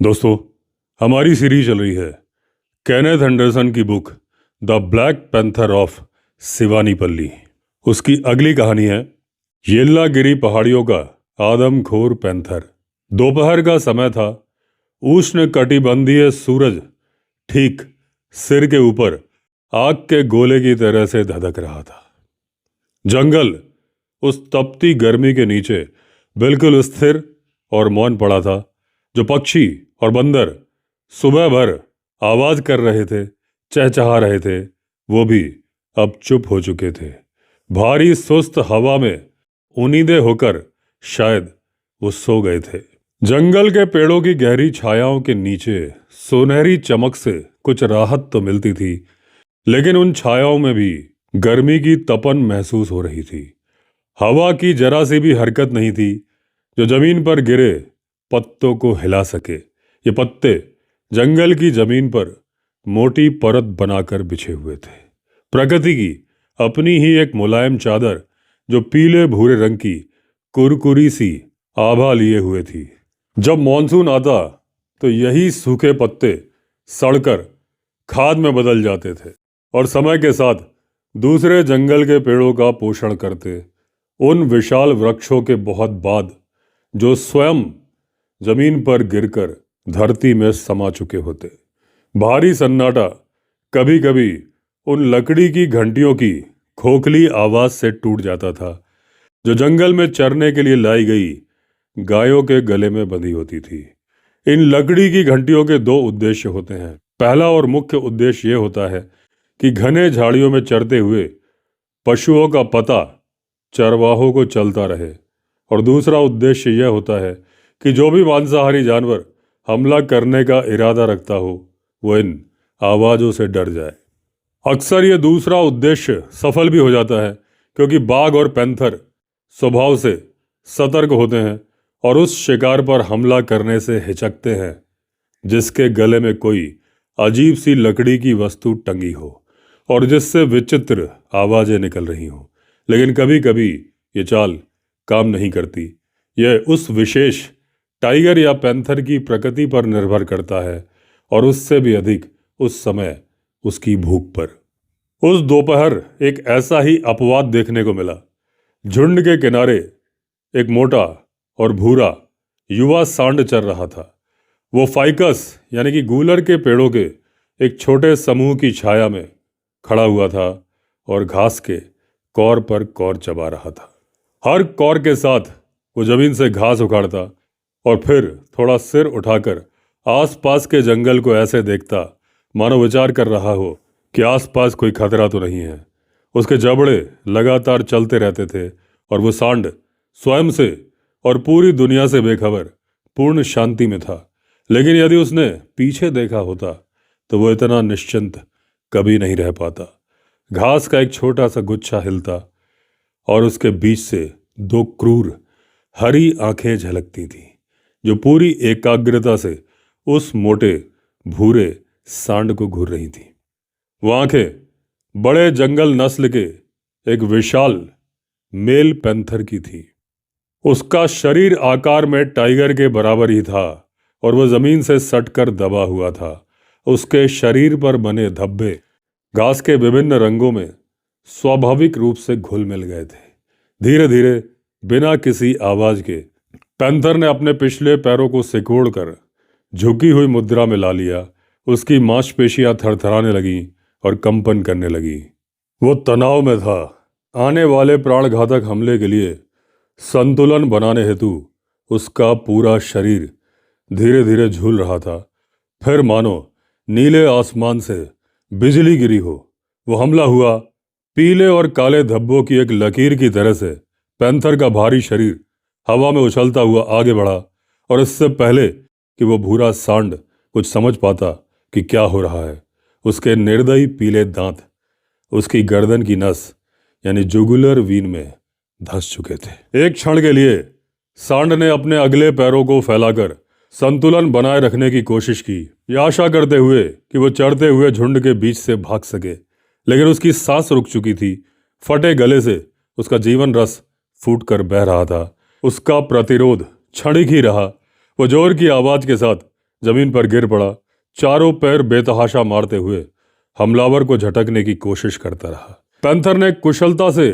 दोस्तों, हमारी सीरीज चल रही है केनेथ एंडरसन की book the black panther of Shivanipalli. उसकी अगली कहानी है येल्लागिरी पहाड़ियों का आदमखोर पैंथर। दोपहर का समय था। उष्ण कटिबंधीय सूरज ठीक सिर के ऊपर आग के गोले की तरह से धधक रहा था। जंगल उस तपती गर्मी के नीचे बिल्कुल स्थिर और मौन पड़ा था। जो पक्षी और बंदर सुबह भर आवाज कर रहे थे, चहचहा रहे थे, वो भी अब चुप हो चुके थे। भारी सुस्त हवा में उन्नीदे होकर शायद वो सो गए थे। जंगल के पेड़ों की गहरी छायाओं के नीचे सुनहरी चमक से कुछ राहत तो मिलती थी, लेकिन उन छायाओं में भी गर्मी की तपन महसूस हो रही थी। हवा की जरा सी भी हरकत नहीं थी जो जमीन पर गिरे पत्तों को हिला सके। ये पत्ते जंगल की जमीन पर मोटी परत बनाकर बिछे हुए थे। प्रकृति की अपनी ही एक मुलायम चादर जो पीले भूरे रंग की कुरकुरी सी आभा लिए हुए थी। जब मॉनसून आता तो यही सूखे पत्ते सड़कर खाद में बदल जाते थे और समय के साथ दूसरे जंगल के पेड़ों का पोषण करते। उन विशाल वृक्षों के बहुत बाद जो स्वयं जमीन पर गिरकर धरती में समा चुके होते। भारी सन्नाटा कभी कभी उन लकड़ी की घंटियों की खोखली आवाज से टूट जाता था जो जंगल में चरने के लिए लाई गई गायों के गले में बंधी होती थी। इन लकड़ी की घंटियों के दो उद्देश्य होते हैं। पहला और मुख्य उद्देश्य यह होता है कि घने झाड़ियों में चरते हुए पशुओं का पता चरवाहों को चलता रहे, और दूसरा उद्देश्य यह होता है कि जो भी मांसाहारी जानवर हमला करने का इरादा रखता हो वो इन आवाज़ों से डर जाए। अक्सर ये दूसरा उद्देश्य सफल भी हो जाता है, क्योंकि बाघ और पैंथर स्वभाव से सतर्क होते हैं और उस शिकार पर हमला करने से हिचकते हैं जिसके गले में कोई अजीब सी लकड़ी की वस्तु टंगी हो और जिससे विचित्र आवाज़ें निकल रही हों। लेकिन कभी कभी ये चाल काम नहीं करती। यह उस विशेष टाइगर या पैंथर की प्रकृति पर निर्भर करता है, और उससे भी अधिक उस समय उसकी भूख पर। उस दोपहर एक ऐसा ही अपवाद देखने को मिला। झुंड के किनारे एक मोटा और भूरा युवा सांड चर रहा था। वो फाइकस यानी कि गूलर के पेड़ों के एक छोटे समूह की छाया में खड़ा हुआ था और घास के कौर पर कौर चबा रहा था। हर कौर के साथ वो जमीन से घास उखाड़ता और फिर थोड़ा सिर उठाकर आसपास के जंगल को ऐसे देखता मानो विचार कर रहा हो कि आसपास कोई खतरा तो नहीं है। उसके जबड़े लगातार चलते रहते थे और वो सांड स्वयं से और पूरी दुनिया से बेखबर पूर्ण शांति में था। लेकिन यदि उसने पीछे देखा होता तो वो इतना निश्चिंत कभी नहीं रह पाता। घास का एक छोटा सा गुच्छा हिलता और उसके बीच से दो क्रूर हरी आंखें झलकती थीं जो पूरी एकाग्रता से उस मोटे भूरे सांड को घूर रही थीं। वो आंखें बड़े जंगल नस्ल के एक विशाल मेल पैंथर की थी। उसका शरीर आकार में टाइगर के बराबर ही था और वह जमीन से सटकर दबा हुआ था। उसके शरीर पर बने धब्बे घास के विभिन्न रंगों में स्वाभाविक रूप से घुल मिल गए थे। धीरे धीरे बिना किसी आवाज के पैंथर ने अपने पिछले पैरों को सिकोड़कर झुकी हुई मुद्रा में ला लिया। उसकी मांसपेशियां थरथराने लगीं और कंपन करने लगी। वो तनाव में था। आने वाले प्राणघातक हमले के लिए संतुलन बनाने हेतु उसका पूरा शरीर धीरे धीरे झूल रहा था। फिर मानो नीले आसमान से बिजली गिरी हो। वो हमला हुआ। पीले और काले धब्बों की एक लकीर की तरह से पैंथर का भारी शरीर हवा में उछलता हुआ आगे बढ़ा, और इससे पहले कि वो भूरा सांड कुछ समझ पाता कि क्या हो रहा है, उसके निर्दयी पीले दांत उसकी गर्दन की नस यानी जुगुलर वीन में धंस चुके थे। एक क्षण के लिए सांड ने अपने अगले पैरों को फैलाकर संतुलन बनाए रखने की कोशिश की, यह आशा करते हुए कि वो चढ़ते हुए झुंड के बीच से भाग सके। लेकिन उसकी सांस रुक चुकी थी। फटे गले से उसका जीवन रस फूटकर बह रहा था। उसका प्रतिरोध क्षणिक ही रहा। वो जोर की आवाज के साथ जमीन पर गिर पड़ा, चारों पैर बेतहाशा मारते हुए हमलावर को झटकने की कोशिश करता रहा। पैंथर ने कुशलता से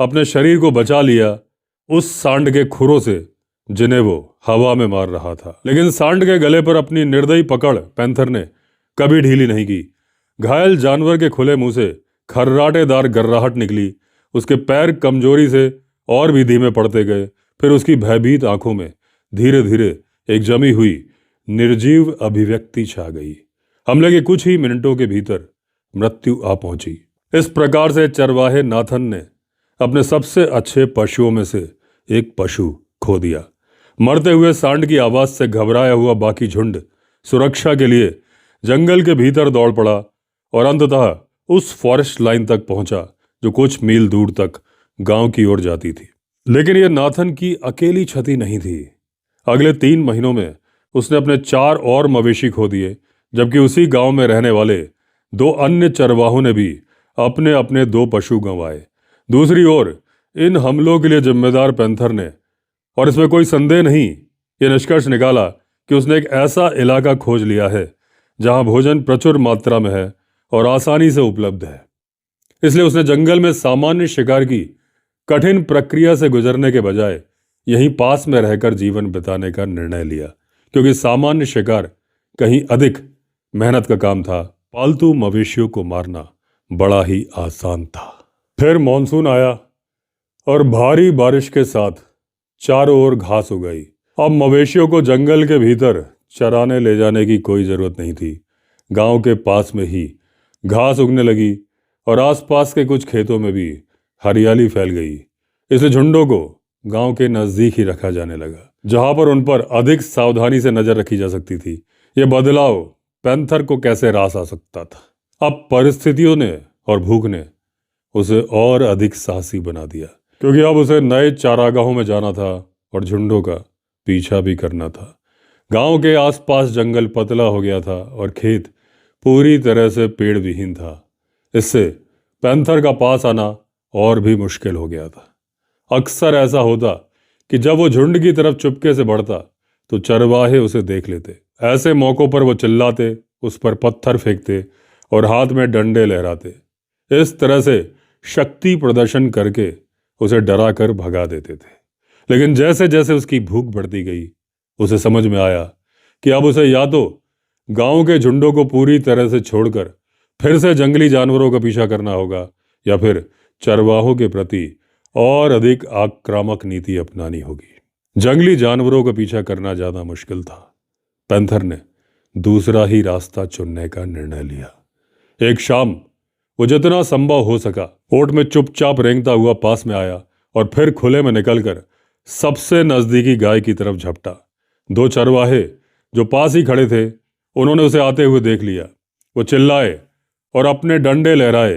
अपने शरीर को बचा लिया उस सांड के खुरों से जिन्हें वो हवा में मार रहा था, लेकिन सांड के गले पर अपनी निर्दयी पकड़ पैंथर ने कभी ढीली नहीं की। घायल जानवर के खुले मुंह से खर्राटेदार गर्राहट निकली। उसके पैर कमजोरी से और भी धीमे पड़ते गए। फिर उसकी भयभीत आंखों में धीरे धीरे एक जमी हुई निर्जीव अभिव्यक्ति छा गई। हमले के कुछ ही मिनटों के भीतर मृत्यु आ पहुंची। इस प्रकार से चरवाहे नाथन ने अपने सबसे अच्छे पशुओं में से एक पशु खो दिया। मरते हुए सांड की आवाज से घबराया हुआ बाकी झुंड सुरक्षा के लिए जंगल के भीतर दौड़ पड़ा और अंततः उस फॉरेस्ट लाइन तक पहुंचा जो कुछ मील दूर तक गांव की ओर जाती थी। लेकिन यह नाथन की अकेली क्षति नहीं थी। अगले 3 महीनों में उसने अपने 4 और मवेशी खो दिए, जबकि उसी गांव में रहने वाले 2 अन्य चरवाहों ने भी अपने अपने 2 पशु गंवाए। दूसरी ओर इन हमलों के लिए जिम्मेदार पैंथर ने, और इसमें कोई संदेह नहीं, ये निष्कर्ष निकाला कि उसने एक ऐसा इलाका खोज लिया है जहां भोजन प्रचुर मात्रा में है और आसानी से उपलब्ध है। इसलिए उसने जंगल में सामान्य शिकार की कठिन प्रक्रिया से गुजरने के बजाय यहीं पास में रहकर जीवन बिताने का निर्णय लिया, क्योंकि सामान्य शिकार कहीं अधिक मेहनत का काम था। पालतू मवेशियों को मारना बड़ा ही आसान था। फिर मॉनसून आया और भारी बारिश के साथ चारों ओर घास उग गई। अब मवेशियों को जंगल के भीतर चराने ले जाने की कोई जरूरत नहीं थी। गांव के पास में ही घास उगने लगी और आसपास के कुछ खेतों में भी हरियाली फैल गई। इसलिए झुंडों को गांव के नजदीक ही रखा जाने लगा, जहां पर उन पर अधिक सावधानी से नजर रखी जा सकती थी। यह बदलाव पैंथर को कैसे रास आ सकता था? अब परिस्थितियों ने और भूख ने उसे और अधिक साहसी बना दिया, क्योंकि अब उसे नए चारागाहों में जाना था और झुंडों का पीछा भी करना था। गांव के आसपास जंगल पतला हो गया था और खेत पूरी तरह से पेड़ विहीन था। इससे पैंथर का पास आना और भी मुश्किल हो गया था। अक्सर ऐसा होता कि जब वो झुंड की तरफ चुपके से बढ़ता तो चरवाहे उसे देख लेते। ऐसे मौकों पर वो चिल्लाते, उस पर पत्थर फेंकते और हाथ में डंडे लहराते। इस तरह से शक्ति प्रदर्शन करके उसे डरा कर भगा देते थे। लेकिन जैसे जैसे उसकी भूख बढ़ती गई, उसे समझ में आया कि अब उसे या तो गांव के झुंडों को पूरी तरह से छोड़कर फिर से जंगली जानवरों का पीछा करना होगा, या फिर चरवाहों के प्रति और अधिक आक्रामक नीति अपनानी होगी। जंगली जानवरों का पीछा करना ज्यादा मुश्किल था। पैंथर ने दूसरा ही रास्ता चुनने का निर्णय लिया। एक शाम वो जितना संभव हो सका ओट में चुपचाप रेंगता हुआ पास में आया और फिर खुले में निकलकर सबसे नजदीकी गाय की तरफ झपटा। 2 चरवाहे जो पास ही खड़े थे, उन्होंने उसे आते हुए देख लिया। वो चिल्लाए और अपने डंडे लहराए,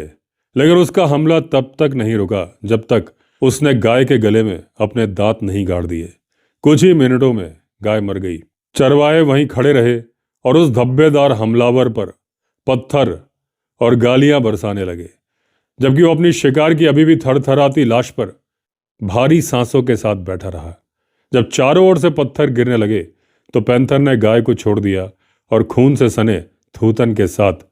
लेकिन उसका हमला तब तक नहीं रुका जब तक उसने गाय के गले में अपने दांत नहीं गाड़ दिए। कुछ ही मिनटों में गाय मर गई। चरवाहे वहीं खड़े रहे और उस धब्बेदार हमलावर पर पत्थर और गालियां बरसाने लगे, जबकि वो अपनी शिकार की अभी भी थरथराती लाश पर भारी सांसों के साथ बैठा रहा। जब चारों ओर से पत्थर गिरने लगे तो पैंथर ने गाय को छोड़ दिया और खून से सने थूथन के साथ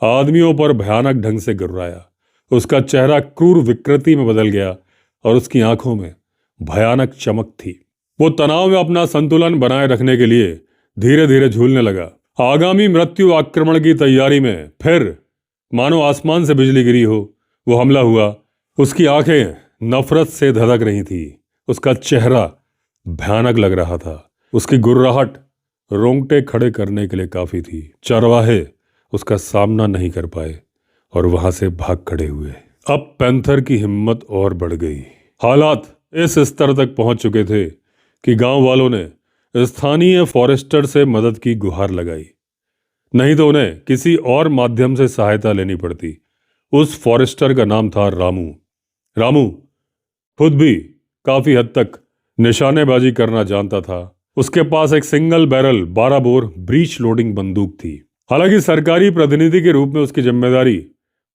आदमियों पर भयानक ढंग से गुर्राया। उसका चेहरा क्रूर विकृति में बदल गया और उसकी आंखों में भयानक चमक थी। वो तनाव में अपना संतुलन बनाए रखने के लिए धीरे धीरे झूलने लगा। आगामी मृत्यु आक्रमण की तैयारी में फिर मानो आसमान से बिजली गिरी हो वो हमला हुआ। उसकी आंखें नफरत से धधक रही थी। उसका चेहरा भयानक लग रहा था। उसकी गुर्राहट रोंगटे खड़े करने के लिए काफी थी। चरवाहे उसका सामना नहीं कर पाए और वहां से भाग खड़े हुए। अब पैंथर की हिम्मत और बढ़ गई। हालात इस स्तर तक पहुंच चुके थे कि गांव वालों ने स्थानीय फॉरेस्टर से मदद की गुहार लगाई, नहीं तो उन्हें किसी और माध्यम से सहायता लेनी पड़ती। उस फॉरेस्टर का नाम था रामू। रामू खुद भी काफी हद तक निशानेबाजी करना जानता था। उसके पास एक single barrel 12 bore breach loading बंदूक थी। हालांकि सरकारी प्रतिनिधि के रूप में उसकी जिम्मेदारी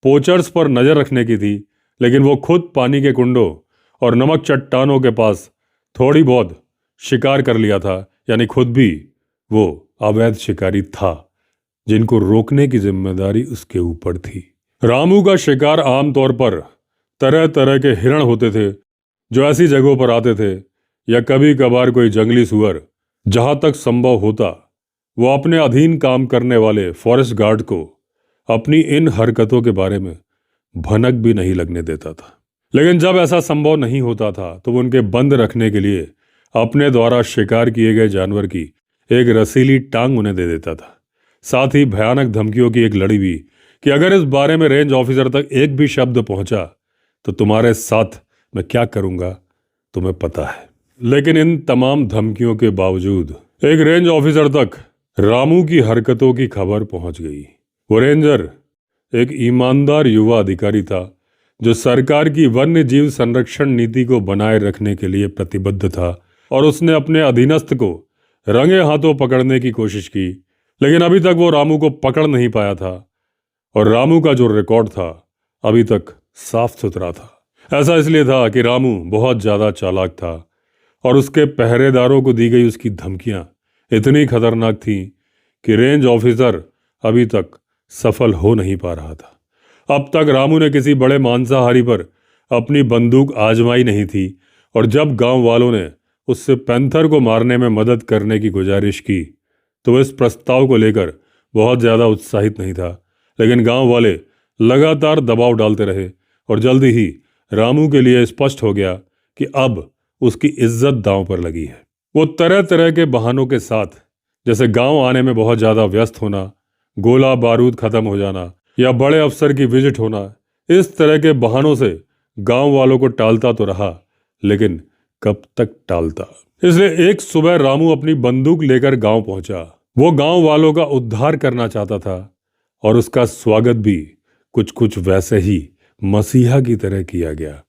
पोचर्स पर नजर रखने की थी, लेकिन वो खुद पानी के कुंडों और नमक चट्टानों के पास थोड़ी बहुत शिकार कर लिया था, यानी खुद भी वो अवैध शिकारी था जिनको रोकने की जिम्मेदारी उसके ऊपर थी। रामू का शिकार आमतौर पर तरह तरह के हिरण होते थे जो ऐसी जगहों पर आते थे, या कभी कभार कोई जंगली सुअर। जहां तक संभव होता वो अपने अधीन काम करने वाले फॉरेस्ट गार्ड को अपनी इन हरकतों के बारे में भनक भी नहीं लगने देता था। लेकिन जब ऐसा संभव नहीं होता था तो वो उनके बंद रखने के लिए अपने द्वारा शिकार किए गए जानवर की एक रसीली टांग उन्हें दे देता था। साथ ही भयानक धमकियों की एक लड़ी भी कि अगर इस बारे में रेंज ऑफिसर तक एक भी शब्द पहुंचा तो तुम्हारे साथ मैं क्या करूंगा तुम्हें पता है। लेकिन इन तमाम धमकियों के बावजूद एक रेंज ऑफिसर तक रामू की हरकतों की खबर पहुंच गई। वो रेंजर एक ईमानदार युवा अधिकारी था जो सरकार की वन्य जीव संरक्षण नीति को बनाए रखने के लिए प्रतिबद्ध था, और उसने अपने अधीनस्थ को रंगे हाथों पकड़ने की कोशिश की। लेकिन अभी तक वो रामू को पकड़ नहीं पाया था, और रामू का जो रिकॉर्ड था अभी तक साफ सुथरा था। ऐसा इसलिए था कि रामू बहुत ज्यादा चालाक था और उसके पहरेदारों को दी गई उसकी धमकियां इतनी खतरनाक थीं कि रेंज ऑफिसर अभी तक सफल हो नहीं पा रहा था। अब तक रामू ने किसी बड़े मांसाहारी पर अपनी बंदूक आजमाई नहीं थी, और जब गांव वालों ने उससे पैंथर को मारने में मदद करने की गुजारिश की तो वह इस प्रस्ताव को लेकर बहुत ज़्यादा उत्साहित नहीं था। लेकिन गांव वाले लगातार दबाव डालते रहे, और जल्दी ही रामू के लिए स्पष्ट हो गया कि अब उसकी इज्जत दांव पर लगी है। वो तरह तरह के बहानों के साथ, जैसे गांव आने में बहुत ज़्यादा व्यस्त होना, गोला बारूद खत्म हो जाना, या बड़े अफसर की विजिट होना, इस तरह के बहानों से गांव वालों को टालता तो रहा, लेकिन कब तक टालता। इसलिए एक सुबह रामू अपनी बंदूक लेकर गांव पहुंचा। वो गांव वालों का उद्धार करना चाहता था, और उसका स्वागत भी कुछ कुछ वैसे ही मसीहा की तरह किया गया,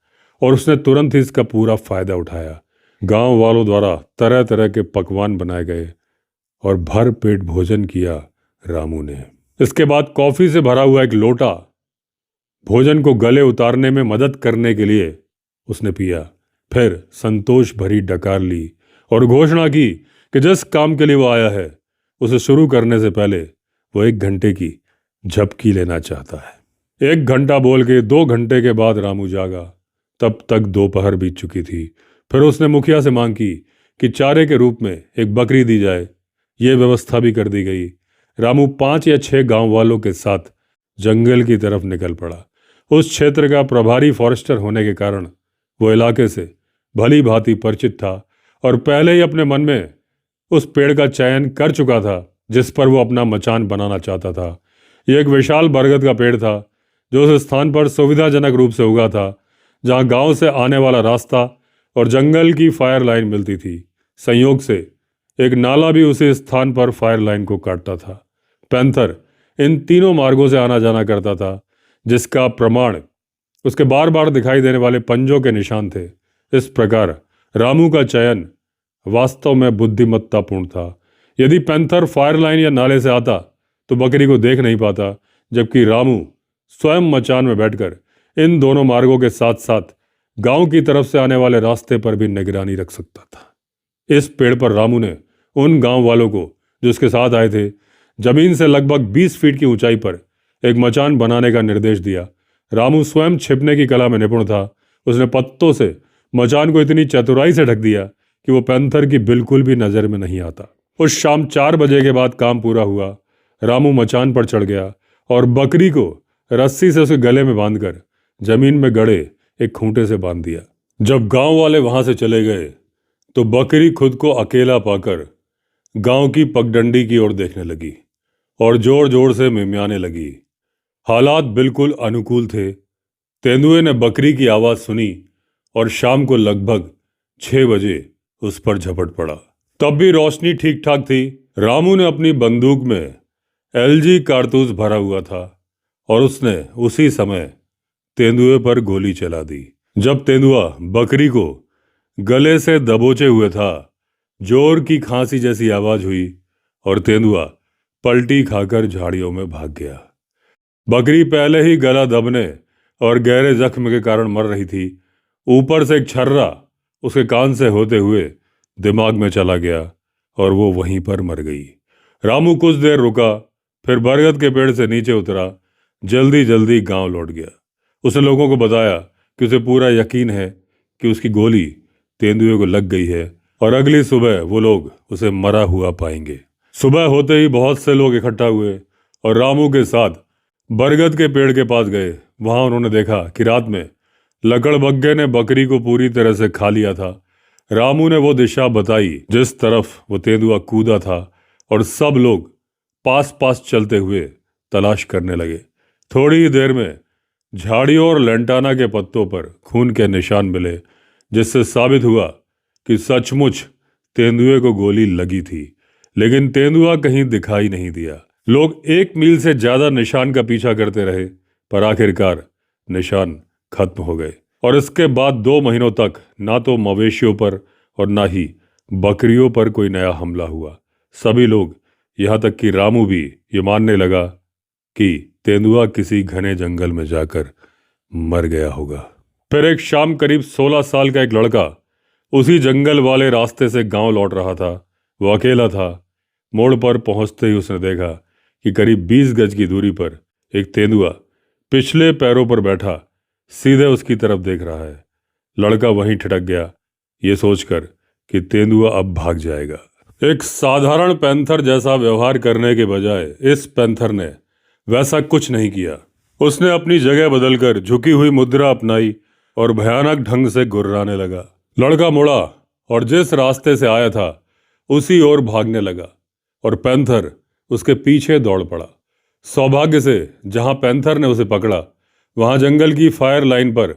और उसने तुरंत ही इसका पूरा फायदा उठाया। गांव वालों द्वारा तरह तरह के पकवान बनाए गए और भर पेट भोजन किया रामू ने। इसके बाद कॉफी से भरा हुआ एक लोटा भोजन को गले उतारने में मदद करने के लिए उसने पिया। फिर संतोष भरी डकार ली और घोषणा की कि जिस काम के लिए वो आया है उसे शुरू करने से पहले वो 1 घंटे की झपकी लेना चाहता है। 1 घंटा बोल के 2 घंटे के बाद रामू जागा। तब तक दोपहर बीत चुकी थी। फिर उसने मुखिया से मांग की कि चारे के रूप में एक बकरी दी जाए। ये व्यवस्था भी कर दी गई। रामू 5 या 6 गांव वालों के साथ जंगल की तरफ निकल पड़ा। उस क्षेत्र का प्रभारी फॉरेस्टर होने के कारण वो इलाके से भली भांति परिचित था, और पहले ही अपने मन में उस पेड़ का चयन कर चुका था जिस पर वो अपना मचान बनाना चाहता था। यह एक विशाल बरगद का पेड़ था जो उस स्थान पर सुविधाजनक रूप से उगा था जहां गांव से आने वाला रास्ता और जंगल की फायर लाइन मिलती थी। संयोग से एक नाला भी उसी स्थान पर फायर लाइन को काटता था। पैंथर इन तीनों मार्गों से आना जाना करता था, जिसका प्रमाण उसके बार बार दिखाई देने वाले पंजों के निशान थे। इस प्रकार रामू का चयन वास्तव में बुद्धिमत्तापूर्ण था। यदि पैंथर फायर लाइन या नाले से आता तो बकरी को देख नहीं पाता, जबकि रामू स्वयं मचान में बैठकर इन दोनों मार्गों के साथ साथ गांव की तरफ से आने वाले रास्ते पर भी निगरानी रख सकता था। इस पेड़ पर रामू ने उन गांव वालों को जो उसके साथ आए थे जमीन से लगभग 20 फीट की ऊंचाई पर एक मचान बनाने का निर्देश दिया। रामू स्वयं छिपने की कला में निपुण था। उसने पत्तों से मचान को इतनी चतुराई से ढक दिया कि वो पैंथर की बिल्कुल भी नजर में नहीं आता। उस शाम 4 बजे के बाद काम पूरा हुआ। रामू मचान पर चढ़ गया और बकरी को रस्सी से उसके गले में बांधकर जमीन में गड़े एक खूंटे से बांध दिया। जब गांव वाले वहां से चले गए तो बकरी खुद को अकेला पाकर गांव की पगडंडी की ओर देखने लगी और जोर जोर से मिमियाने लगी। हालात बिल्कुल अनुकूल थे। तेंदुए ने बकरी की आवाज सुनी और शाम को लगभग 6 बजे उस पर झपट पड़ा। तब भी रोशनी ठीक ठाक थी। रामू ने अपनी बंदूक में एलजी कारतूस भरा हुआ था और उसने उसी समय तेंदुए पर गोली चला दी। जब तेंदुआ बकरी को गले से दबोचे हुए था, जोर की खांसी जैसी आवाज हुई और तेंदुआ पलटी खाकर झाड़ियों में भाग गया। बकरी पहले ही गला दबने और गहरे जख्म के कारण मर रही थी। ऊपर से एक छर्रा उसके कान से होते हुए दिमाग में चला गया और वो वहीं पर मर गई। रामू कुछ देर रुका, फिर बरगद के पेड़ से नीचे उतरा, जल्दी जल्दी गांव लौट गया। उसने लोगों को बताया कि उसे पूरा यकीन है कि उसकी गोली तेंदुए को लग गई है और अगली सुबह वो लोग उसे मरा हुआ पाएंगे। सुबह होते ही बहुत से लोग इकट्ठा हुए और रामू के साथ बरगद के पेड़ के पास गए। वहां उन्होंने देखा कि रात में लकड़बग्गे ने बकरी को पूरी तरह से खा लिया था। रामू ने वो दिशा बताई जिस तरफ वो तेंदुआ कूदा था और सब लोग पास पास चलते हुए तलाश करने लगे। थोड़ी ही देर में झाड़ियों और लेंटाना के पत्तों पर खून के निशान मिले, जिससे साबित हुआ कि सचमुच तेंदुए को गोली लगी थी, लेकिन तेंदुआ कहीं दिखाई नहीं दिया। लोग 1 मील से ज्यादा निशान का पीछा करते रहे, पर आखिरकार निशान खत्म हो गए और इसके बाद 2 महीनों तक ना तो मवेशियों पर और ना ही बकरियों पर कोई नया हमला हुआ। सभी लोग, यहाँ तक कि रामू भी, ये मानने लगा कि तेंदुआ किसी घने जंगल में जाकर मर गया होगा। फिर एक शाम करीब 16 साल का एक लड़का उसी जंगल वाले रास्ते से गांव लौट रहा था। वो अकेला था। मोड़ पर पहुंचते ही उसने देखा कि करीब 20 गज की दूरी पर एक तेंदुआ पिछले पैरों पर बैठा सीधे उसकी तरफ देख रहा है। लड़का वहीं ठिठक गया, ये सोचकर कि तेंदुआ अब भाग जाएगा। एक साधारण पैंथर जैसा व्यवहार करने के बजाय इस पैंथर ने वैसा कुछ नहीं किया। उसने अपनी जगह बदलकर झुकी हुई मुद्रा अपनाई और भयानक ढंग से गुर्राने लगा। लड़का मुड़ा और जिस रास्ते से आया था उसी ओर भागने लगा और पैंथर उसके पीछे दौड़ पड़ा। सौभाग्य से जहां पैंथर ने उसे पकड़ा वहां जंगल की फायर लाइन पर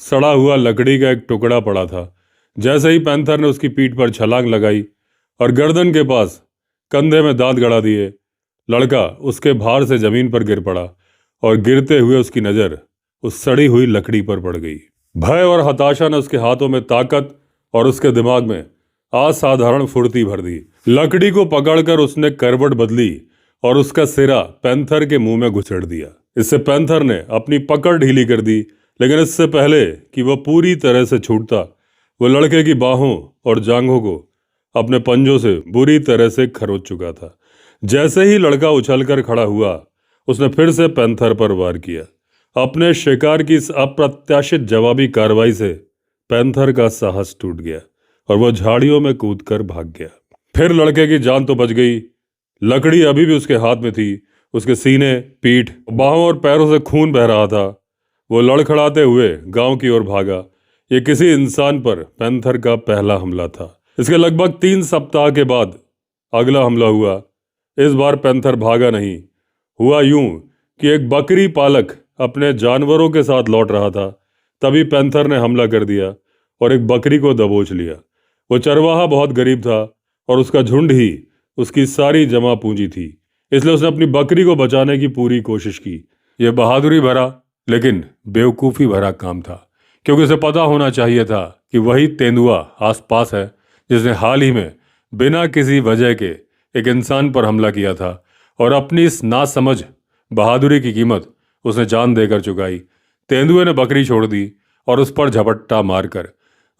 सड़ा हुआ लकड़ी का एक टुकड़ा पड़ा था। जैसे ही पैंथर ने उसकी पीठ पर छलांग लगाई और गर्दन के पास कंधे में दांत गड़ा दिए, लड़का उसके भार से जमीन पर गिर पड़ा और गिरते हुए उसकी नजर उस सड़ी हुई लकड़ी पर पड़ गई। भय और हताशा ने उसके हाथों में ताकत और उसके दिमाग में असाधारण फुर्ती भर दी। लकड़ी को पकड़कर उसने करवट बदली और उसका सिरा पैंथर के मुंह में घुसेड़ दिया। इससे पैंथर ने अपनी पकड़ ढीली कर दी, लेकिन इससे पहले कि वह पूरी तरह से छूटता, वो लड़के की बाहों और जांघों को अपने पंजों से बुरी तरह से खरोच चुका था। जैसे ही लड़का उछलकर खड़ा हुआ, उसने फिर से पैंथर पर वार किया। अपने शिकार की इस अप्रत्याशित जवाबी कार्रवाई से पैंथर का साहस टूट गया और वह झाड़ियों में कूदकर भाग गया। फिर लड़के की जान तो बच गई। लकड़ी अभी भी उसके हाथ में थी। उसके सीने, पीठ, बाहों और पैरों से खून बह रहा था। वो लड़खड़ाते हुए गांव की ओर भागा। ये किसी इंसान पर पैंथर का पहला हमला था। इसके लगभग 3 सप्ताह के बाद अगला हमला हुआ। इस बार पैंथर भागा नहीं। हुआ यूं कि एक बकरी पालक अपने जानवरों के साथ लौट रहा था। तभी पैंथर ने हमला कर दिया और एक बकरी को दबोच लिया। वो चरवाहा बहुत गरीब था और उसका झुंड ही उसकी सारी जमा पूंजी थी, इसलिए उसने अपनी बकरी को बचाने की पूरी कोशिश की। यह बहादुरी भरा लेकिन बेवकूफ़ी भरा काम था, क्योंकि उसे पता होना चाहिए था कि वही तेंदुआ आसपास है जिसने हाल ही में बिना किसी वजह के एक इंसान पर हमला किया था और अपनी इस नासमझ बहादुरी की कीमत उसने जान देकर चुकाई। तेंदुए ने बकरी छोड़ दी और उस पर झपट्टा मारकर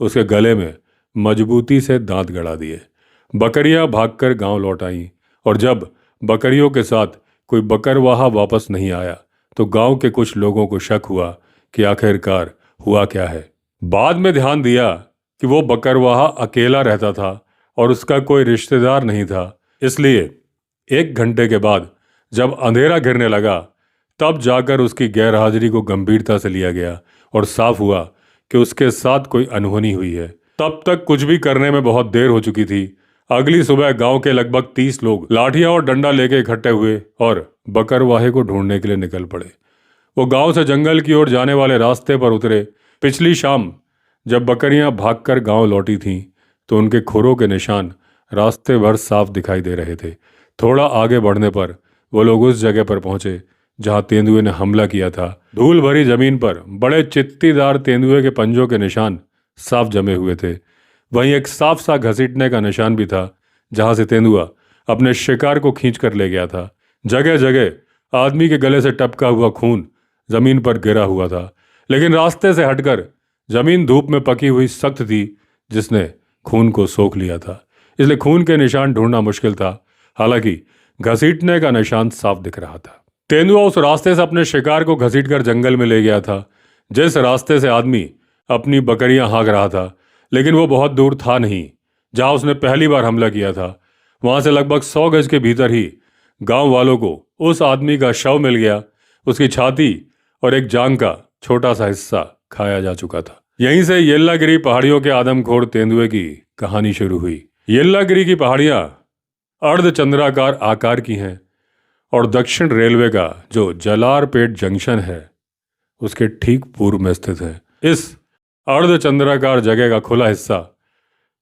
उसके गले में मजबूती से दांत गड़ा दिए। बकरियां भागकर गांव लौट आईं और जब बकरियों के साथ कोई बकरवाहा वापस नहीं आया तो गांव के कुछ लोगों को शक हुआ कि आखिरकार हुआ क्या है। बाद में ध्यान दिया कि वो बकरवाहा अकेला रहता था और उसका कोई रिश्तेदार नहीं था। इसलिए 1 घंटे के बाद जब अंधेरा घिरने लगा तब जाकर उसकी गैरहाजिरी को गंभीरता से लिया गया और साफ हुआ कि उसके साथ कोई अनहोनी हुई है। तब तक कुछ भी करने में बहुत देर हो चुकी थी। अगली सुबह गांव के लगभग 30 लोग लाठियां और डंडा लेके इकट्ठे हुए और बकरवाहे को ढूंढने के लिए निकल पड़े। वो गांव से जंगल की ओर जाने वाले रास्ते पर उतरे। पिछली शाम जब बकरियां भागकर गांव लौटी थीं तो उनके खुरों के निशान रास्ते भर साफ दिखाई दे रहे थे। थोड़ा आगे बढ़ने पर वो लोग उस जगह पर पहुंचे जहां तेंदुए ने हमला किया था। धूल भरी जमीन पर बड़े चित्तीदार तेंदुए के पंजों के निशान साफ जमे हुए थे। वहीं एक साफ सा घसीटने का निशान भी था जहां से तेंदुआ अपने शिकार को खींच कर ले गया था। जगह जगह आदमी के गले से टपका हुआ खून जमीन पर गिरा हुआ था, लेकिन रास्ते से हटकर जमीन धूप में पकी हुई सख्त थी जिसने खून को सोख लिया था, इसलिए खून के निशान ढूंढना मुश्किल था। हालांकि घसीटने का निशान साफ दिख रहा था। तेंदुआ उस रास्ते से अपने शिकार को घसीट कर जंगल में ले गया था जिस रास्ते से आदमी अपनी बकरियां हाँक रहा था, लेकिन वो बहुत दूर था नहीं जहां उसने पहली बार हमला किया था। वहां से लगभग 100 गज के भीतर ही गांव वालों को उस आदमी का शव मिल गया। उसकी छाती और एक जांग का छोटा सा हिस्सा खाया जा चुका था। यहीं से येल्लागिरी पहाड़ियों के आदमखोर तेंदुए की कहानी शुरू हुई। येल्लागिरी की पहाड़ियां अर्धचंद्राकार आकार की हैं और दक्षिण रेलवे का जो जलारपेट जंक्शन है उसके ठीक पूर्व में स्थित है। इस अर्धचंद्राकार जगह का खुला हिस्सा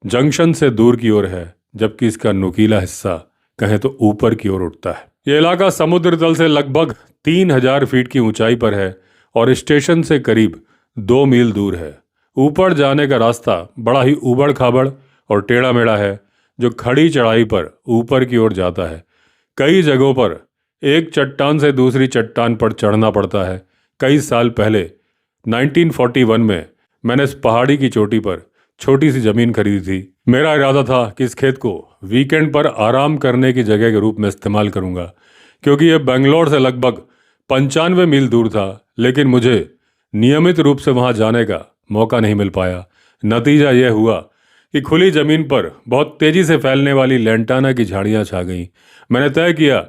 जंक्शन से दूर की ओर है, जबकि इसका नुकीला हिस्सा कहें तो ऊपर की ओर उठता है। यह इलाका समुद्र तल से लगभग 3000 फीट की ऊंचाई पर है और स्टेशन से करीब 2 मील दूर है। ऊपर जाने का रास्ता बड़ा ही उबड़ खाबड़ और टेढ़ा मेढ़ा है, जो खड़ी चढ़ाई पर ऊपर की ओर जाता है। कई जगहों पर एक चट्टान से दूसरी चट्टान पर चढ़ना पड़ता है। कई साल पहले 1941 में मैंने इस पहाड़ी की चोटी पर छोटी सी जमीन खरीदी थी। मेरा इरादा था कि इस खेत को वीकेंड पर आराम करने की जगह के रूप में इस्तेमाल करूंगा, क्योंकि यह बेंगलोर से लगभग 95 मील दूर था, लेकिन मुझे नियमित रूप से वहां जाने का मौका नहीं मिल पाया। नतीजा यह हुआ कि खुली जमीन पर बहुत तेजी से फैलने वाली लैंटाना की झाड़ियां छा गईं। मैंने तय किया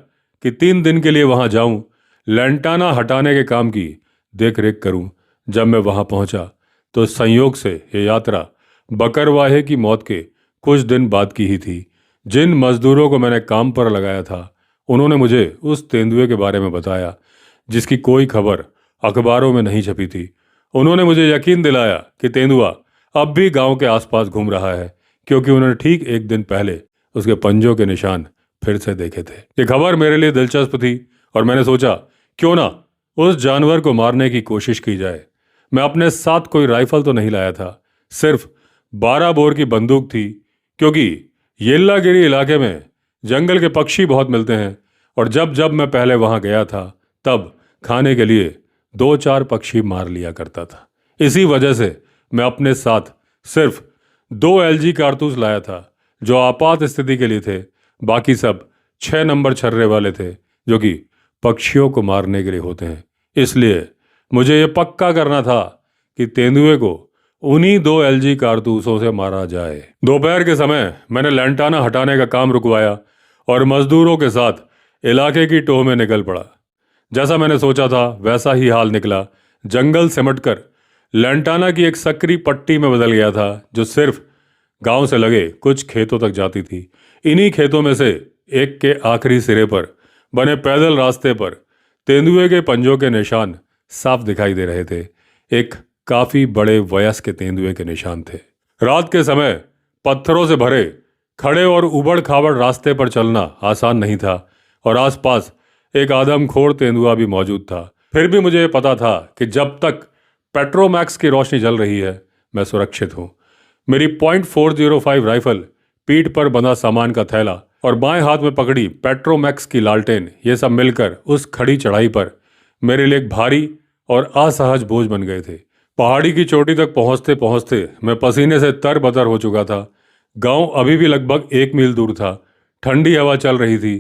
कि 3 दिन के लिए वहां जाऊं, लैंटाना हटाने के काम की देख रेख करूं। जब मैं वहां पहुंचा तो संयोग से यह यात्रा बकरवाहे की मौत के कुछ दिन बाद की ही थी। जिन मजदूरों को मैंने काम पर लगाया था उन्होंने मुझे उस तेंदुए के बारे में बताया जिसकी कोई खबर अखबारों में नहीं छपी थी। उन्होंने मुझे यकीन दिलाया कि तेंदुआ अब भी गांव के आसपास घूम रहा है, क्योंकि उन्होंने ठीक 1 दिन पहले उसके पंजों के निशान फिर से देखे थे। ये खबर मेरे लिए दिलचस्प थी और मैंने सोचा क्यों ना उस जानवर को मारने की कोशिश की जाए। मैं अपने साथ कोई राइफल तो नहीं लाया था, सिर्फ 12 बोर की बंदूक थी, क्योंकि येल्लागिरी इलाके में जंगल के पक्षी बहुत मिलते हैं और जब जब मैं पहले वहां गया था तब खाने के लिए 2-4 पक्षी मार लिया करता था। इसी वजह से मैं अपने साथ सिर्फ 2 एलजी कारतूस लाया था जो आपात स्थिति के लिए थे। बाकी सब 6 नंबर छर्रे वाले थे जो कि पक्षियों को मारने के लिए होते हैं। इसलिए मुझे यह पक्का करना था कि तेंदुए को उन्हीं 2 एलजी कारतूसों से मारा जाए। दोपहर के समय मैंने लैंटाना हटाने का काम रुकवाया और मजदूरों के साथ इलाके की टोह में निकल पड़ा। जैसा मैंने सोचा था वैसा ही हाल निकला। जंगल सिमटकर लैंटाना की एक सकरी पट्टी में बदल गया था जो सिर्फ गांव से लगे कुछ खेतों तक जाती थी। इन्हीं खेतों में से एक के आखिरी सिरे पर बने पैदल रास्ते पर तेंदुए के पंजों के निशान साफ दिखाई दे रहे थे। एक काफी बड़े वयस्क तेंदुए के निशान थे। रात के समय पत्थरों से भरे खड़े और उबड़ खाबड़ रास्ते पर चलना आसान नहीं था और आसपास एक आदमखोर तेंदुआ भी मौजूद था। फिर भी मुझे पता था कि जब तक पेट्रोमैक्स की रोशनी जल रही है मैं सुरक्षित हूँ। मेरी .405 राइफल, पीठ पर बंधा सामान का थैला और बाएं हाथ में पकड़ी पेट्रोमैक्स की लालटेन, ये सब मिलकर उस खड़ी चढ़ाई पर मेरे लिए एक भारी और असहज बोझ बन गए थे। पहाड़ी की चोटी तक पहुंचते पहुंचते मैं पसीने से तरबतर हो चुका था। गांव अभी भी लगभग 1 मील दूर था। ठंडी हवा चल रही थी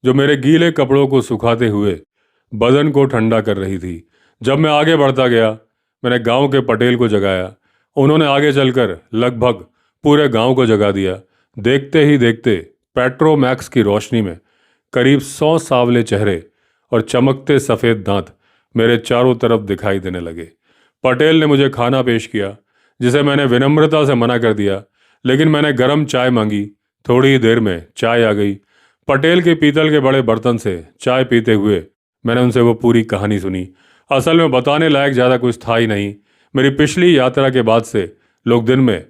जो मेरे गीले कपड़ों को सुखाते हुए बदन को ठंडा कर रही थी। जब मैं आगे बढ़ता गया मैंने गांव के पटेल को जगाया। उन्होंने आगे चलकर लगभग पूरे गांव को जगा दिया। देखते ही देखते पेट्रोमैक्स की रोशनी में करीब 100 सांवले चेहरे और चमकते सफ़ेद दांत मेरे चारों तरफ दिखाई देने लगे। पटेल ने मुझे खाना पेश किया जिसे मैंने विनम्रता से मना कर दिया, लेकिन मैंने गर्म चाय मांगी। थोड़ी ही देर में चाय आ गई। पटेल के पीतल के बड़े बर्तन से चाय पीते हुए मैंने उनसे वो पूरी कहानी सुनी। असल में बताने लायक ज़्यादा कुछ था ही नहीं। मेरी पिछली यात्रा के बाद से लोग दिन में,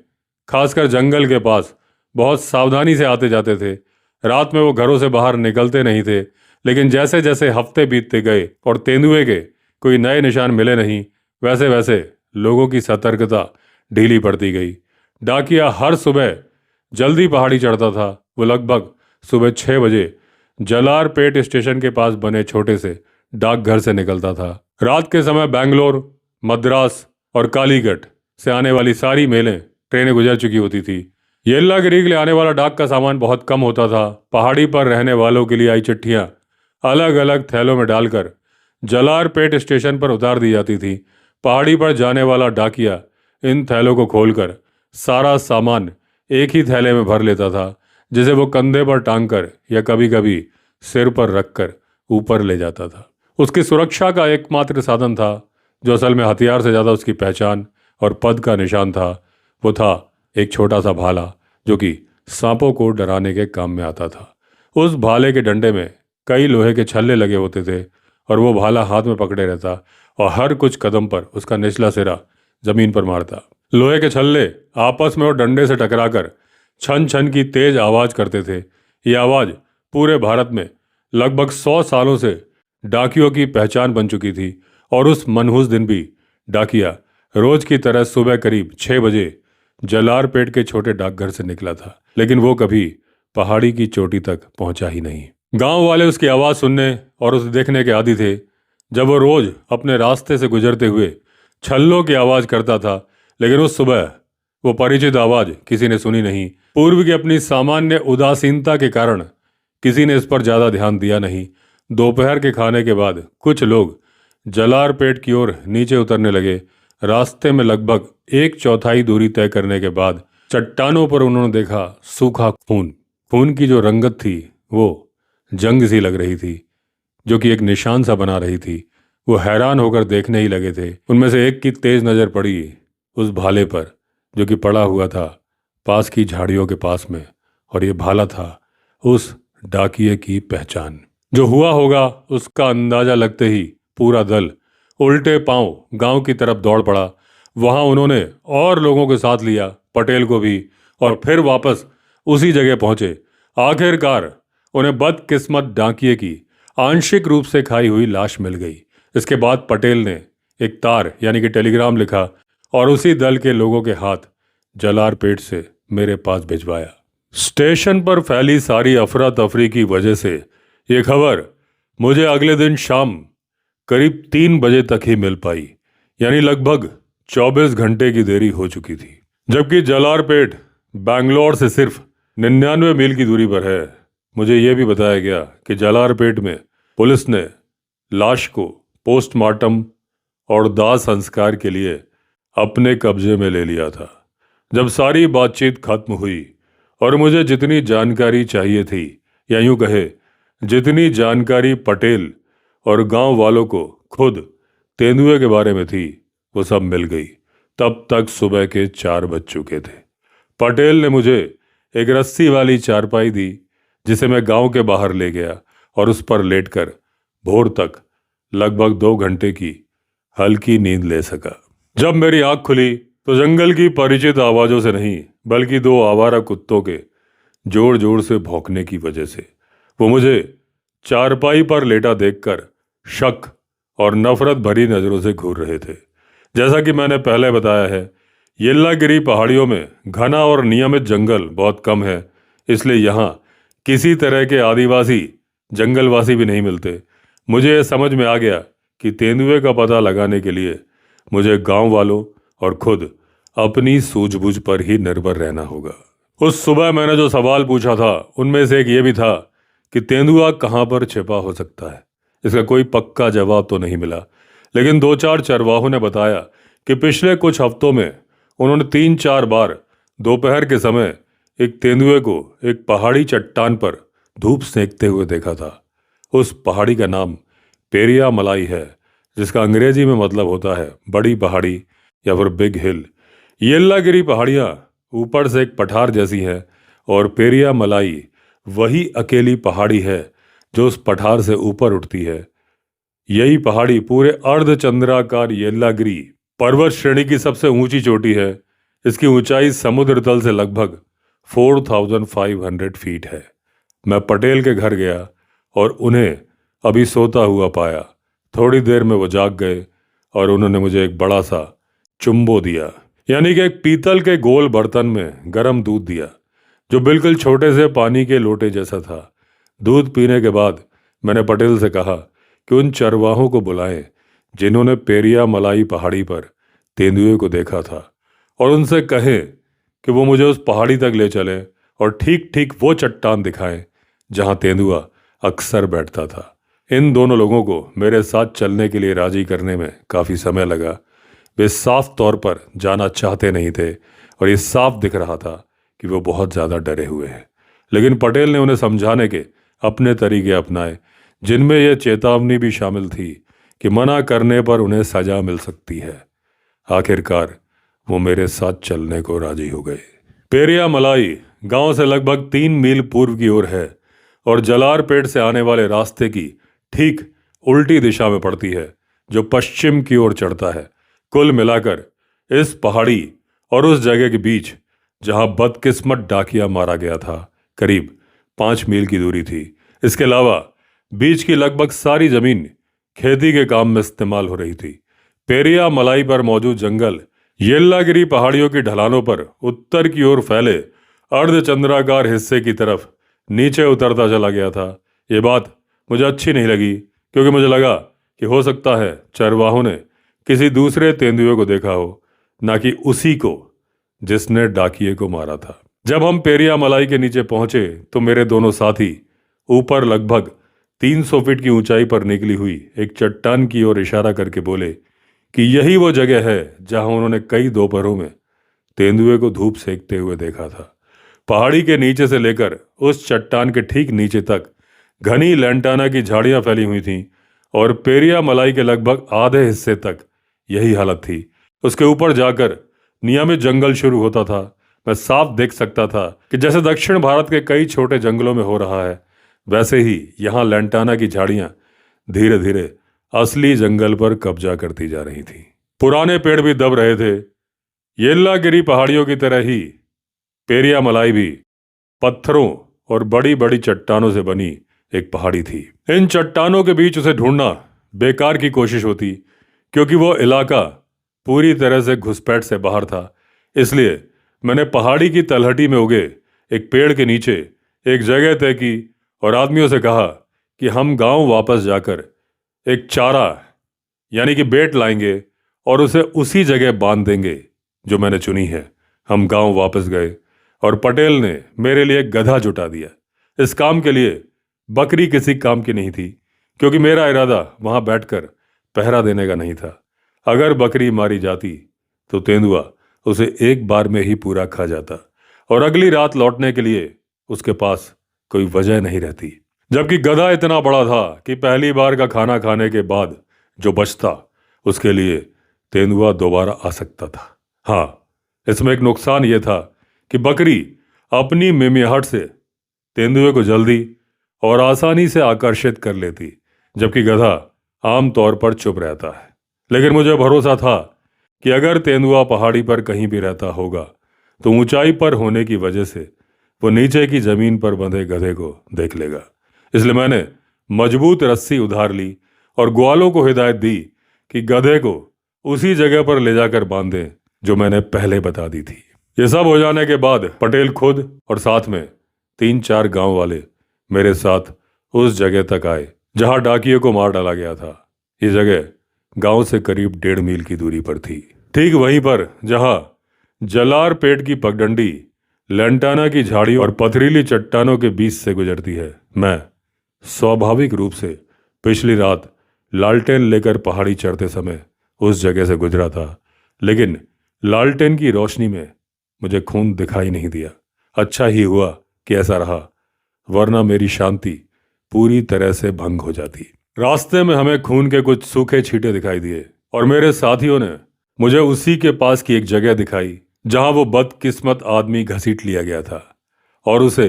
खासकर जंगल के पास, बहुत सावधानी से आते जाते थे। रात में वो घरों से बाहर निकलते नहीं थे, लेकिन जैसे जैसे हफ्ते बीतते गए और तेंदुए के कोई नए निशान मिले नहीं, वैसे वैसे लोगों की सतर्कता ढीली पड़ती गई। डाकिया हर सुबह जल्दी पहाड़ी चढ़ता था। वो लगभग सुबह 6 बजे जलारपेट स्टेशन के पास बने छोटे से डाकघर से निकलता था। रात के समय बेंगलोर, मद्रास और कालीकट से आने वाली सारी मेलें, ट्रेनें गुजर चुकी होती थी। येल्लागिरी के लिए आने वाला डाक का सामान बहुत कम होता था। पहाड़ी पर रहने वालों के लिए आई चिट्ठियां अलग अलग थैलों में डालकर जलारपेट स्टेशन पर उतार दी जाती थी। पहाड़ी पर जाने वाला डाकिया इन थैलों को खोलकर सारा सामान एक ही थैले में भर लेता था, जिसे वो कंधे पर टांग कर या कभी कभी सिर पर रखकर ऊपर ले जाता था। उसकी सुरक्षा का एकमात्र साधन था, जो असल में हथियार से ज़्यादा उसकी पहचान और पद का निशान था, वो था एक छोटा सा भाला, जो कि सांपों को डराने के काम में आता था। उस भाले के डंडे में कई लोहे के छल्ले लगे होते थे और वो भाला हाथ में पकड़े रहता और हर कुछ कदम पर उसका निचला सिरा जमीन पर मारता। लोहे के छल्ले आपस में और डंडे से टकराकर छन छन की तेज आवाज करते थे। ये आवाज पूरे भारत में लगभग 100 सालों से डाकियों की पहचान बन चुकी थी। और उस मनहूस दिन भी डाकिया रोज की तरह सुबह करीब 6 बजे जलारपेट के छोटे डाकघर से निकला था, लेकिन वो कभी पहाड़ी की चोटी तक पहुंचा ही नहीं। गांव वाले उसकी आवाज सुनने और उसे देखने के आदी थे। जब वो रोज अपने रास्ते से गुजरते हुए छल्लों की आवाज करता था, लेकिन उस सुबह वो परिचित आवाज किसी ने सुनी नहीं। पूर्व की अपनी सामान्य उदासीनता के कारण किसी ने इस पर ज्यादा ध्यान दिया नहीं। दोपहर के खाने के बाद कुछ लोग जलारपेट की ओर नीचे उतरने लगे। रास्ते में लगभग 1/4 दूरी तय करने के बाद चट्टानों पर उन्होंने देखा सूखा खून। खून की जो रंगत थी वो जंग सी लग रही थी, जो कि एक निशान सा बना रही थी। वो हैरान होकर देखने ही लगे थे। उनमें से एक की तेज नजर पड़ी उस भाले पर, जो कि पड़ा हुआ था पास की झाड़ियों के पास में, और ये भाला था उस डाकिये की पहचान। जो हुआ होगा उसका अंदाजा लगते ही पूरा दल उल्टे पांव गांव की तरफ दौड़ पड़ा। वहां उन्होंने और लोगों के साथ लिया, पटेल को भी, और फिर वापस उसी जगह पहुंचे। आखिरकार उन्हें बदकिस्मत डाकिये की आंशिक रूप से खाई हुई लाश मिल गई। इसके बाद पटेल ने एक तार यानी कि टेलीग्राम लिखा और उसी दल के लोगों के हाथ जलारपेट से मेरे पास भिजवाया। स्टेशन पर फैली सारी अफरा तफरी की वजह से ये खबर मुझे अगले दिन शाम करीब 3 बजे तक ही मिल पाई, यानी लगभग 24 घंटे की देरी हो चुकी थी। जबकि जलारपेट बैंगलोर से सिर्फ 99 मील की दूरी पर है। मुझे यह भी बताया गया कि जलारपेट में पुलिस ने लाश को पोस्टमार्टम और दाह संस्कार के लिए अपने कब्जे में ले लिया था। जब सारी बातचीत खत्म हुई और मुझे जितनी जानकारी चाहिए थी, या यूं कहे जितनी जानकारी पटेल और गांव वालों को खुद तेंदुए के बारे में थी, वो सब मिल गई। तब तक सुबह के 4 बज चुके थे। पटेल ने मुझे एक रस्सी वाली चारपाई दी, जिसे मैं गांव के बाहर ले गया और उस पर लेटकर भोर तक लगभग 2 घंटे की हल्की नींद ले सका। जब मेरी आंख खुली तो जंगल की परिचित आवाजों से नहीं, बल्कि 2 आवारा कुत्तों के जोर जोर से भौंकने की वजह से। वो मुझे चारपाई पर लेटा देखकर शक और नफरत भरी नजरों से घूर रहे थे। जैसा कि मैंने पहले बताया है, येल्लागिरी पहाड़ियों में घना और नियमित जंगल बहुत कम है, इसलिए यहाँ किसी तरह के आदिवासी जंगलवासी भी नहीं मिलते। मुझे यह समझ में आ गया कि तेंदुए का पता लगाने के लिए मुझे गांव वालों और खुद अपनी सूझबूझ पर ही निर्भर रहना होगा। उस सुबह मैंने जो सवाल पूछा था उनमें से एक ये भी था कि तेंदुआ कहाँ पर छिपा हो सकता है। इसका कोई पक्का जवाब तो नहीं मिला, लेकिन 2-4 चरवाहों ने बताया कि पिछले कुछ हफ्तों में उन्होंने 3-4 बार दोपहर के समय एक तेंदुए को एक पहाड़ी चट्टान पर धूप सेंकते हुए देखा था। उस पहाड़ी का नाम पेरिया मलाई है, जिसका अंग्रेजी में मतलब होता है बड़ी पहाड़ी या फिर बिग हिल। येल्लागिरी पहाड़ियाँ ऊपर से एक पठार जैसी है और पेरिया मलाई वही अकेली पहाड़ी है जो उस पठार से ऊपर उठती है। यही पहाड़ी पूरे अर्धचंद्राकार येल्लागिरी पर्वत श्रेणी की सबसे ऊंची चोटी है। इसकी ऊंचाई समुद्र तल से लगभग 4500 फीट है। मैं पटेल के घर गया और उन्हें अभी सोता हुआ पाया। थोड़ी देर में वो जाग गए और उन्होंने मुझे एक बड़ा सा चुम्बो दिया, यानी कि एक पीतल के गोल बर्तन में गर्म दूध दिया, जो बिल्कुल छोटे से पानी के लोटे जैसा था। दूध पीने के बाद मैंने पटेल से कहा कि उन चरवाहों को बुलाएं जिन्होंने पेरिया मलाई पहाड़ी पर तेंदुए को देखा था, और उनसे कहें कि वो मुझे उस पहाड़ी तक ले चले और ठीक ठीक वो चट्टान दिखाएं जहां तेंदुआ अक्सर बैठता था। इन दोनों लोगों को मेरे साथ चलने के लिए राजी करने में काफ़ी समय लगा। वे साफ तौर पर जाना चाहते नहीं थे और ये साफ दिख रहा था कि वो बहुत ज़्यादा डरे हुए हैं। लेकिन पटेल ने उन्हें समझाने के अपने तरीके अपनाए, जिनमें यह चेतावनी भी शामिल थी कि मना करने पर उन्हें सजा मिल सकती है। आखिरकार वो मेरे साथ चलने को राजी हो गए। पेरिया मलाई गांव से लगभग 3 मील पूर्व की ओर है और जलारपेट से आने वाले रास्ते की ठीक उल्टी दिशा में पड़ती है, जो पश्चिम की ओर चढ़ता है। कुल मिलाकर इस पहाड़ी और उस जगह के बीच जहां बदकिस्मत डाकिया मारा गया था करीब 5 मील की दूरी थी। इसके अलावा बीच की लगभग सारी जमीन खेती के काम में इस्तेमाल हो रही थी। पेरिया मलाई पर मौजूद जंगल येल्लागिरी पहाड़ियों की ढलानों पर उत्तर की ओर फैले अर्धचंद्राकार हिस्से की तरफ नीचे उतरता चला गया था। ये बात मुझे अच्छी नहीं लगी, क्योंकि मुझे लगा कि हो सकता है चरवाहों ने किसी दूसरे तेंदुए को देखा हो, ना कि उसी को जिसने डाकिये को मारा था। जब हम पेरिया मलाई के नीचे पहुंचे तो मेरे दोनों साथी ऊपर लगभग 300 फीट की ऊंचाई पर निकली हुई एक चट्टान की ओर इशारा करके बोले कि यही वो जगह है जहां उन्होंने कई दोपहरों में तेंदुए को धूप सेकते हुए देखा था। पहाड़ी के नीचे से लेकर उस चट्टान के ठीक नीचे तक घनी लैंटाना की झाड़ियां फैली हुई थीं और पेरिया मलाई के लगभग आधे हिस्से तक यही हालत थी। उसके ऊपर जाकर नियमित जंगल शुरू होता था। मैं साफ देख सकता था कि जैसे दक्षिण भारत के कई छोटे जंगलों में हो रहा है, वैसे ही यहाँ लैंटाना की झाड़ियां धीरे धीरे असली जंगल पर कब्जा करती जा रही थी। पुराने पेड़ भी दब रहे थे। येल्लागिरी पहाड़ियों की तरह ही पेरिया मलाई भी पत्थरों और बड़ी बड़ी चट्टानों से बनी एक पहाड़ी थी। इन चट्टानों के बीच उसे ढूंढना बेकार की कोशिश होती, क्योंकि वो इलाका पूरी तरह से घुसपैठ से बाहर था। इसलिए मैंने पहाड़ी की तलहटी में उगे एक पेड़ के नीचे एक जगह तय की और आदमियों से कहा कि हम गांव वापस जाकर एक चारा यानी कि बेट लाएंगे और उसे उसी जगह बांध देंगे जो मैंने चुनी है। हम गांव वापस गए और पटेल ने मेरे लिए एक गधा जुटा दिया। इस काम के लिए बकरी किसी काम की नहीं थी, क्योंकि मेरा इरादा वहां बैठकर पहरा देने का नहीं था। अगर बकरी मारी जाती तो तेंदुआ उसे एक बार में ही पूरा खा जाता और अगली रात लौटने के लिए उसके पास कोई वजह नहीं रहती। जबकि गधा इतना बड़ा था कि पहली बार का खाना खाने के बाद जो बचता उसके लिए तेंदुआ दोबारा आ सकता था। हाँ, इसमें एक नुकसान यह था कि बकरी अपनी मिमियाहट से तेंदुए को जल्दी और आसानी से आकर्षित कर लेती, जबकि गधा आमतौर पर चुप रहता है। लेकिन मुझे भरोसा था कि अगर तेंदुआ पहाड़ी पर कहीं भी रहता होगा तो ऊंचाई पर होने की वजह से वो नीचे की जमीन पर बंधे गधे को देख लेगा। इसलिए मैंने मजबूत रस्सी उधार ली और ग्वालों को हिदायत दी कि गधे को उसी जगह पर ले जाकर बांधें जो मैंने पहले बता दी थी। ये सब हो जाने के बाद पटेल खुद और साथ में 3-4 गांव वाले मेरे साथ उस जगह तक आए जहां डाकिये को मार डाला गया था। ये जगह गांव से करीब 1.5 मील की दूरी पर थी, ठीक वहीं पर जहां जलारपेट की पगडंडी लैंटाना की झाड़ी और पथरीली चट्टानों के बीच से गुजरती है। मैं स्वाभाविक रूप से पिछली रात लालटेन लेकर पहाड़ी चढ़ते समय उस जगह से गुजरा था, लेकिन लालटेन की रोशनी में मुझे खून दिखाई नहीं दिया। अच्छा ही हुआ कि ऐसा रहा, वरना मेरी शांति पूरी तरह से भंग हो जाती। रास्ते में हमें खून के कुछ सूखे छींटे दिखाई दिए और मेरे साथियों ने मुझे उसी के पास की एक जगह दिखाई जहां वो बदकिस्मत आदमी घसीट लिया गया था और उसे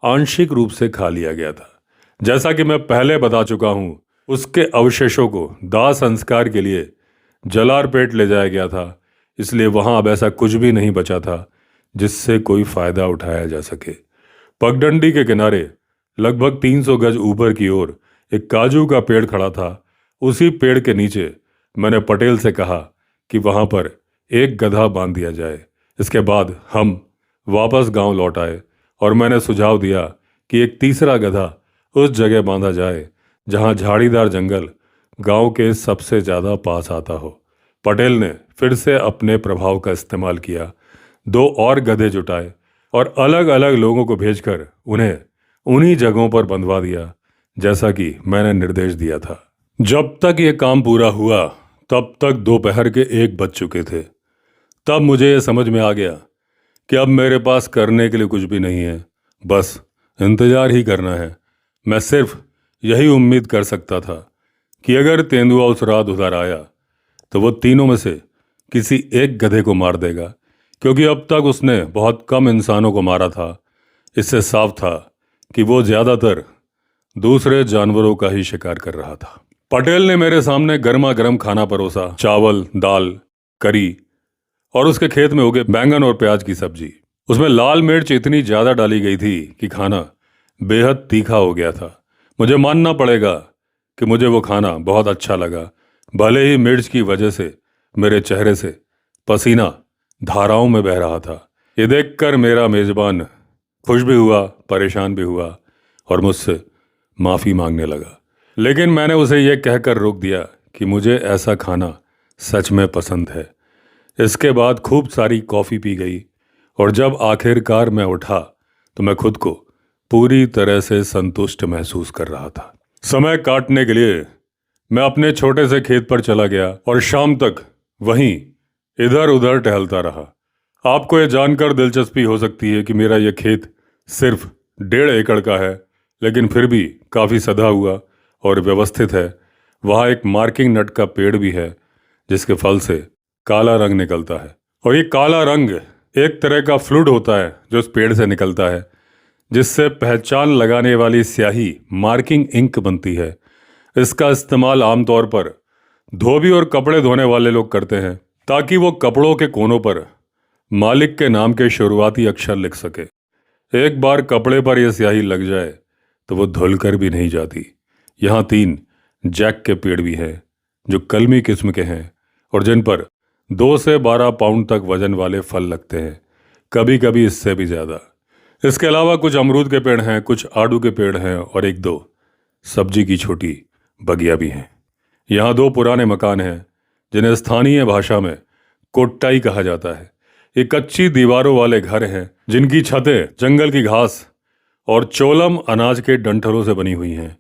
आंशिक रूप से खा लिया गया था। जैसा कि मैं पहले बता चुका हूं, उसके अवशेषों को दाह संस्कार के लिए जलारपेट ले जाया गया था, इसलिए वहां अब ऐसा कुछ भी नहीं बचा था जिससे कोई फायदा उठाया जा सके। पगडंडी के किनारे लगभग 300 गज ऊपर की ओर एक काजू का पेड़ खड़ा था। उसी पेड़ के नीचे मैंने पटेल से कहा कि वहां पर एक गधा बांध दिया जाए। इसके बाद हम वापस गांव लौट आए और मैंने सुझाव दिया कि एक तीसरा गधा उस जगह बांधा जाए जहां झाड़ीदार जंगल गांव के सबसे ज्यादा पास आता हो। पटेल ने फिर से अपने प्रभाव का इस्तेमाल किया। 2 और गधे जुटाए और अलग अलग लोगों को भेजकर उन्हें उन्हीं जगहों पर बंधवा दिया जैसा कि मैंने निर्देश दिया था। जब तक ये काम पूरा हुआ तब तक दोपहर के 1 बज चुके थे। तब मुझे ये समझ में आ गया कि अब मेरे पास करने के लिए कुछ भी नहीं है, बस इंतजार ही करना है। मैं सिर्फ यही उम्मीद कर सकता था कि अगर तेंदुआ उस रात उधर आया तो वो तीनों में से किसी एक गधे को मार देगा, क्योंकि अब तक उसने बहुत कम इंसानों को मारा था। इससे साफ था कि वो ज़्यादातर दूसरे जानवरों का ही शिकार कर रहा था। पटेल ने मेरे सामने गर्मा गर्म खाना परोसा, चावल, दाल, करी और उसके खेत में उगे बैंगन और प्याज की सब्जी। उसमें लाल मिर्च इतनी ज़्यादा डाली गई थी कि खाना बेहद तीखा हो गया था। मुझे मानना पड़ेगा कि मुझे वो खाना बहुत अच्छा लगा, भले ही मिर्च की वजह से मेरे चेहरे से पसीना धाराओं में बह रहा था। ये देखकर मेरा मेज़बान खुश भी हुआ, परेशान भी हुआ और मुझसे माफ़ी मांगने लगा। लेकिन मैंने उसे ये कहकर रोक दिया कि मुझे ऐसा खाना सच में पसंद है। इसके बाद खूब सारी कॉफ़ी पी गई और जब आखिरकार मैं उठा तो मैं खुद को पूरी तरह से संतुष्ट महसूस कर रहा था। समय काटने के लिए मैं अपने छोटे से खेत पर चला गया और शाम तक वहीं इधर उधर टहलता रहा। आपको यह जानकर दिलचस्पी हो सकती है कि मेरा यह खेत सिर्फ 1.5 एकड़ का है, लेकिन फिर भी काफ़ी सधा हुआ और व्यवस्थित है। वहाँ एक मार्किंग नट का पेड़ भी है जिसके फल से काला रंग निकलता है, और ये काला रंग एक तरह का फ्लूइड होता है जो इस पेड़ से निकलता है, जिससे पहचान लगाने वाली स्याही मार्किंग इंक बनती है। इसका इस्तेमाल आमतौर पर धोबी और कपड़े धोने वाले लोग करते हैं ताकि वो कपड़ों के कोनों पर मालिक के नाम के शुरुआती अक्षर लिख सके। एक बार कपड़े पर यह स्याही लग जाए तो वो धुलकर भी नहीं जाती। यहाँ 3 जैक के पेड़ भी हैं जो कलमी किस्म के हैं और जिन पर 2 से 12 पाउंड तक वजन वाले फल लगते हैं, कभी कभी इससे भी ज़्यादा। इसके अलावा कुछ अमरूद के पेड़ हैं, कुछ आड़ू के पेड़ हैं और 1-2 सब्जी की छोटी बगिया भी हैं। यहाँ 2 पुराने मकान हैं जिन्हें स्थानीय भाषा में कोट्टाई कहा जाता है। ये कच्ची दीवारों वाले घर हैं जिनकी छतें जंगल की घास और चोलम अनाज के डंठलों से बनी हुई हैं।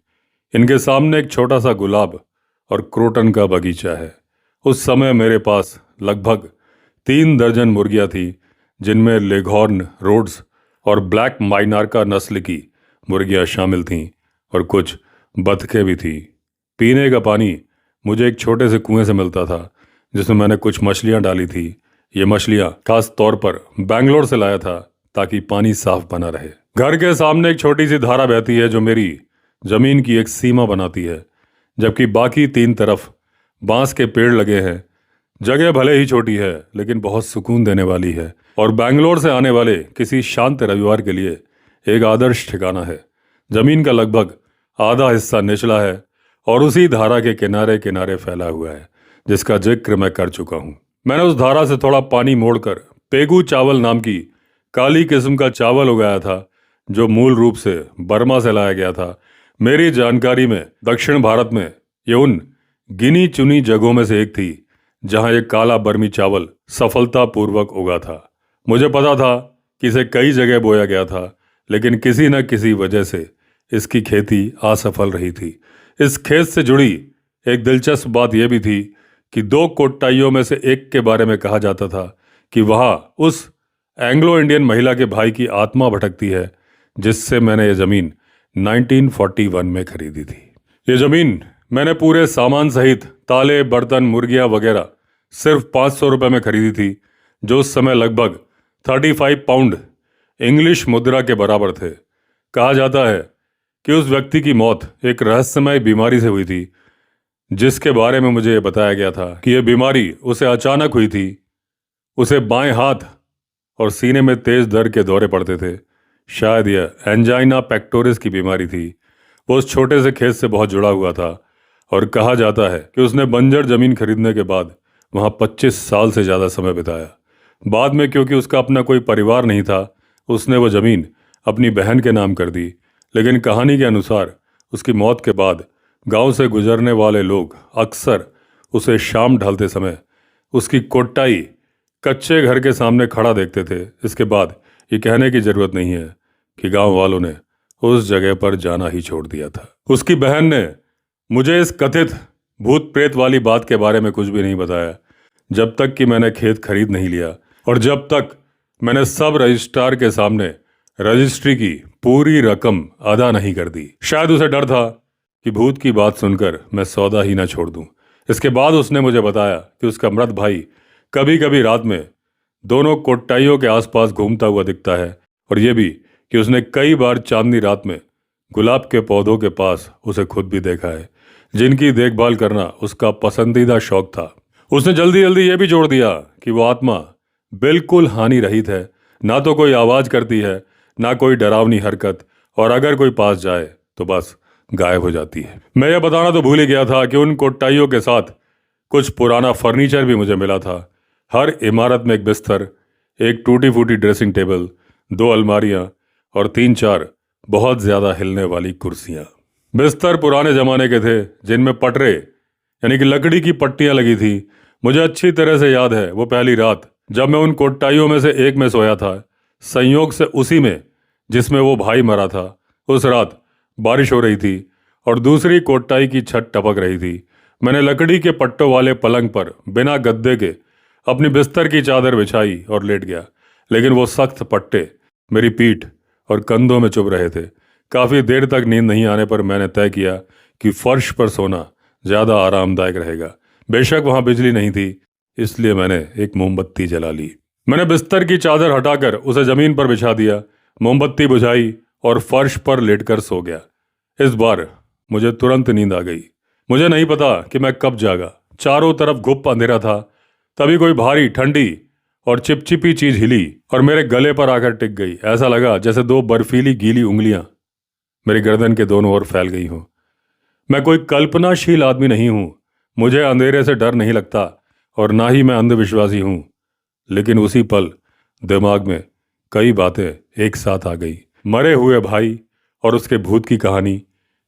इनके सामने एक छोटा सा गुलाब और क्रोटन का बगीचा है। उस समय मेरे पास लगभग 3 दर्जन मुर्गियाँ थी, जिनमें लेघॉर्न, रोड्स और ब्लैक माइनार्का नस्ल की मुर्गियाँ शामिल थीं और कुछ बतखें भी थीं। पीने का पानी मुझे एक छोटे से कुएं से मिलता था जिसमें मैंने कुछ मछलियाँ डाली थी। ये मछलियाँ खास तौर पर बैंगलोर से लाया था ताकि पानी साफ बना रहे। घर के सामने एक छोटी सी धारा बहती है जो मेरी जमीन की एक सीमा बनाती है, जबकि बाकी 3 तरफ बांस के पेड़ लगे हैं। जगह भले ही छोटी है लेकिन बहुत सुकून देने वाली है और बैंगलोर से आने वाले किसी शांत रविवार के लिए एक आदर्श ठिकाना है। जमीन का लगभग आधा हिस्सा निचला है और उसी धारा के किनारे किनारे फैला हुआ है जिसका जिक्र मैं कर चुका हूँ। मैंने उस धारा से थोड़ा पानी मोड़कर पेगू चावल नाम की काली किस्म का चावल उगाया था जो मूल रूप से बर्मा से लाया गया था। मेरी जानकारी में दक्षिण भारत में ये उन गिनी चुनी जगहों में से एक थी जहां ये काला बर्मी चावल सफलतापूर्वक उगा था। मुझे पता था कि इसे कई जगह बोया गया था, लेकिन किसी न किसी वजह से इसकी खेती असफल रही थी। इस खेत से जुड़ी एक दिलचस्प बात यह भी थी कि 2 कोट्टाइयों में से एक के बारे में कहा जाता था कि वहाँ उस एंग्लो इंडियन महिला के भाई की आत्मा भटकती है जिससे मैंने ये ज़मीन 1941 में खरीदी थी। ये ज़मीन मैंने पूरे सामान सहित ताले, बर्तन, मुर्गियाँ वगैरह सिर्फ 500 रुपये में खरीदी थी, जो उस समय लगभग 35 पाउंड इंग्लिश मुद्रा के बराबर थे। कहा जाता है कि उस व्यक्ति की मौत एक रहस्यमय बीमारी से हुई थी, जिसके बारे में मुझे बताया गया था कि यह बीमारी उसे अचानक हुई थी। उसे बाएं हाथ और सीने में तेज दर्द के दौरे पड़ते थे। शायद यह एंजाइना पेक्टोरिस की बीमारी थी। वो उस छोटे से खेत से बहुत जुड़ा हुआ था और कहा जाता है कि उसने बंजर जमीन खरीदने के बाद वहाँ 25 साल से ज़्यादा समय बिताया। बाद में क्योंकि उसका अपना कोई परिवार नहीं था, उसने वो ज़मीन अपनी बहन के नाम कर दी। लेकिन कहानी के अनुसार उसकी मौत के बाद गांव से गुजरने वाले लोग अक्सर उसे शाम ढलते समय उसकी कोट्टाई कच्चे घर के सामने खड़ा देखते थे। इसके बाद ये कहने की जरूरत नहीं है कि गांव वालों ने उस जगह पर जाना ही छोड़ दिया था। उसकी बहन ने मुझे इस कथित भूत प्रेत वाली बात के बारे में कुछ भी नहीं बताया जब तक कि मैंने खेत खरीद नहीं लिया और जब तक मैंने सब रजिस्ट्रार के सामने रजिस्ट्री की पूरी रकम अदा नहीं कर दी। शायद उसे डर था कि भूत की बात सुनकर मैं सौदा ही ना छोड़ दूं। इसके बाद उसने मुझे बताया कि उसका मृत भाई कभी कभी रात में दोनों कोट्टाइयों के आसपास घूमता हुआ दिखता है और ये भी कि उसने कई बार चांदनी रात में गुलाब के पौधों के पास उसे खुद भी देखा है, जिनकी देखभाल करना उसका पसंदीदा शौक था। उसने जल्दी जल्दी ये भी जोड़ दिया कि वो आत्मा बिल्कुल हानि रहित है, ना तो कोई आवाज करती है ना कोई डरावनी हरकत, और अगर कोई पास जाए तो बस गायब हो जाती है। मैं यह बताना तो भूल ही गया था कि उन कोट्टाइयों के साथ कुछ पुराना फर्नीचर भी मुझे मिला था। हर इमारत में एक बिस्तर, एक टूटी फूटी ड्रेसिंग टेबल, 2 अलमारियां और 3-4 बहुत ज्यादा हिलने वाली कुर्सियां। बिस्तर पुराने जमाने के थे जिनमें पटरे यानी कि लकड़ी की पट्टियां लगी थी। मुझे अच्छी तरह से याद है वो पहली रात जब मैं उन कोट्टाइयों में से एक में सोया था, संयोग से उसी में जिसमें वो भाई मरा था। उस रात बारिश हो रही थी और दूसरी कोट्टाई की छत टपक रही थी। मैंने लकड़ी के पट्टों वाले पलंग पर बिना गद्दे के अपनी बिस्तर की चादर बिछाई और लेट गया, लेकिन वो सख्त पट्टे मेरी पीठ और कंधों में चुभ रहे थे। काफी देर तक नींद नहीं आने पर मैंने तय किया कि फर्श पर सोना ज्यादा आरामदायक रहेगा। बेशक वहां बिजली नहीं थी, इसलिए मैंने एक मोमबत्ती जला ली। मैंने बिस्तर की चादर हटाकर उसे जमीन पर बिछा दिया, मोमबत्ती बुझाई और फर्श पर लेटकर सो गया। इस बार मुझे तुरंत नींद आ गई। मुझे नहीं पता कि मैं कब जागा। चारों तरफ गुप्त अंधेरा था। तभी कोई भारी ठंडी और चिपचिपी चीज हिली और मेरे गले पर आकर टिक गई। ऐसा लगा जैसे 2 बर्फीली गीली उंगलियां मेरी गर्दन के दोनों ओर फैल गई हों। मैं कोई कल्पनाशील आदमी नहीं हूं। मुझे अंधेरे से डर नहीं लगता और ना ही मैं अंधविश्वासी हूं, लेकिन उसी पल दिमाग में कई बातें एक साथ आ गई। मरे हुए भाई और उसके भूत की कहानी।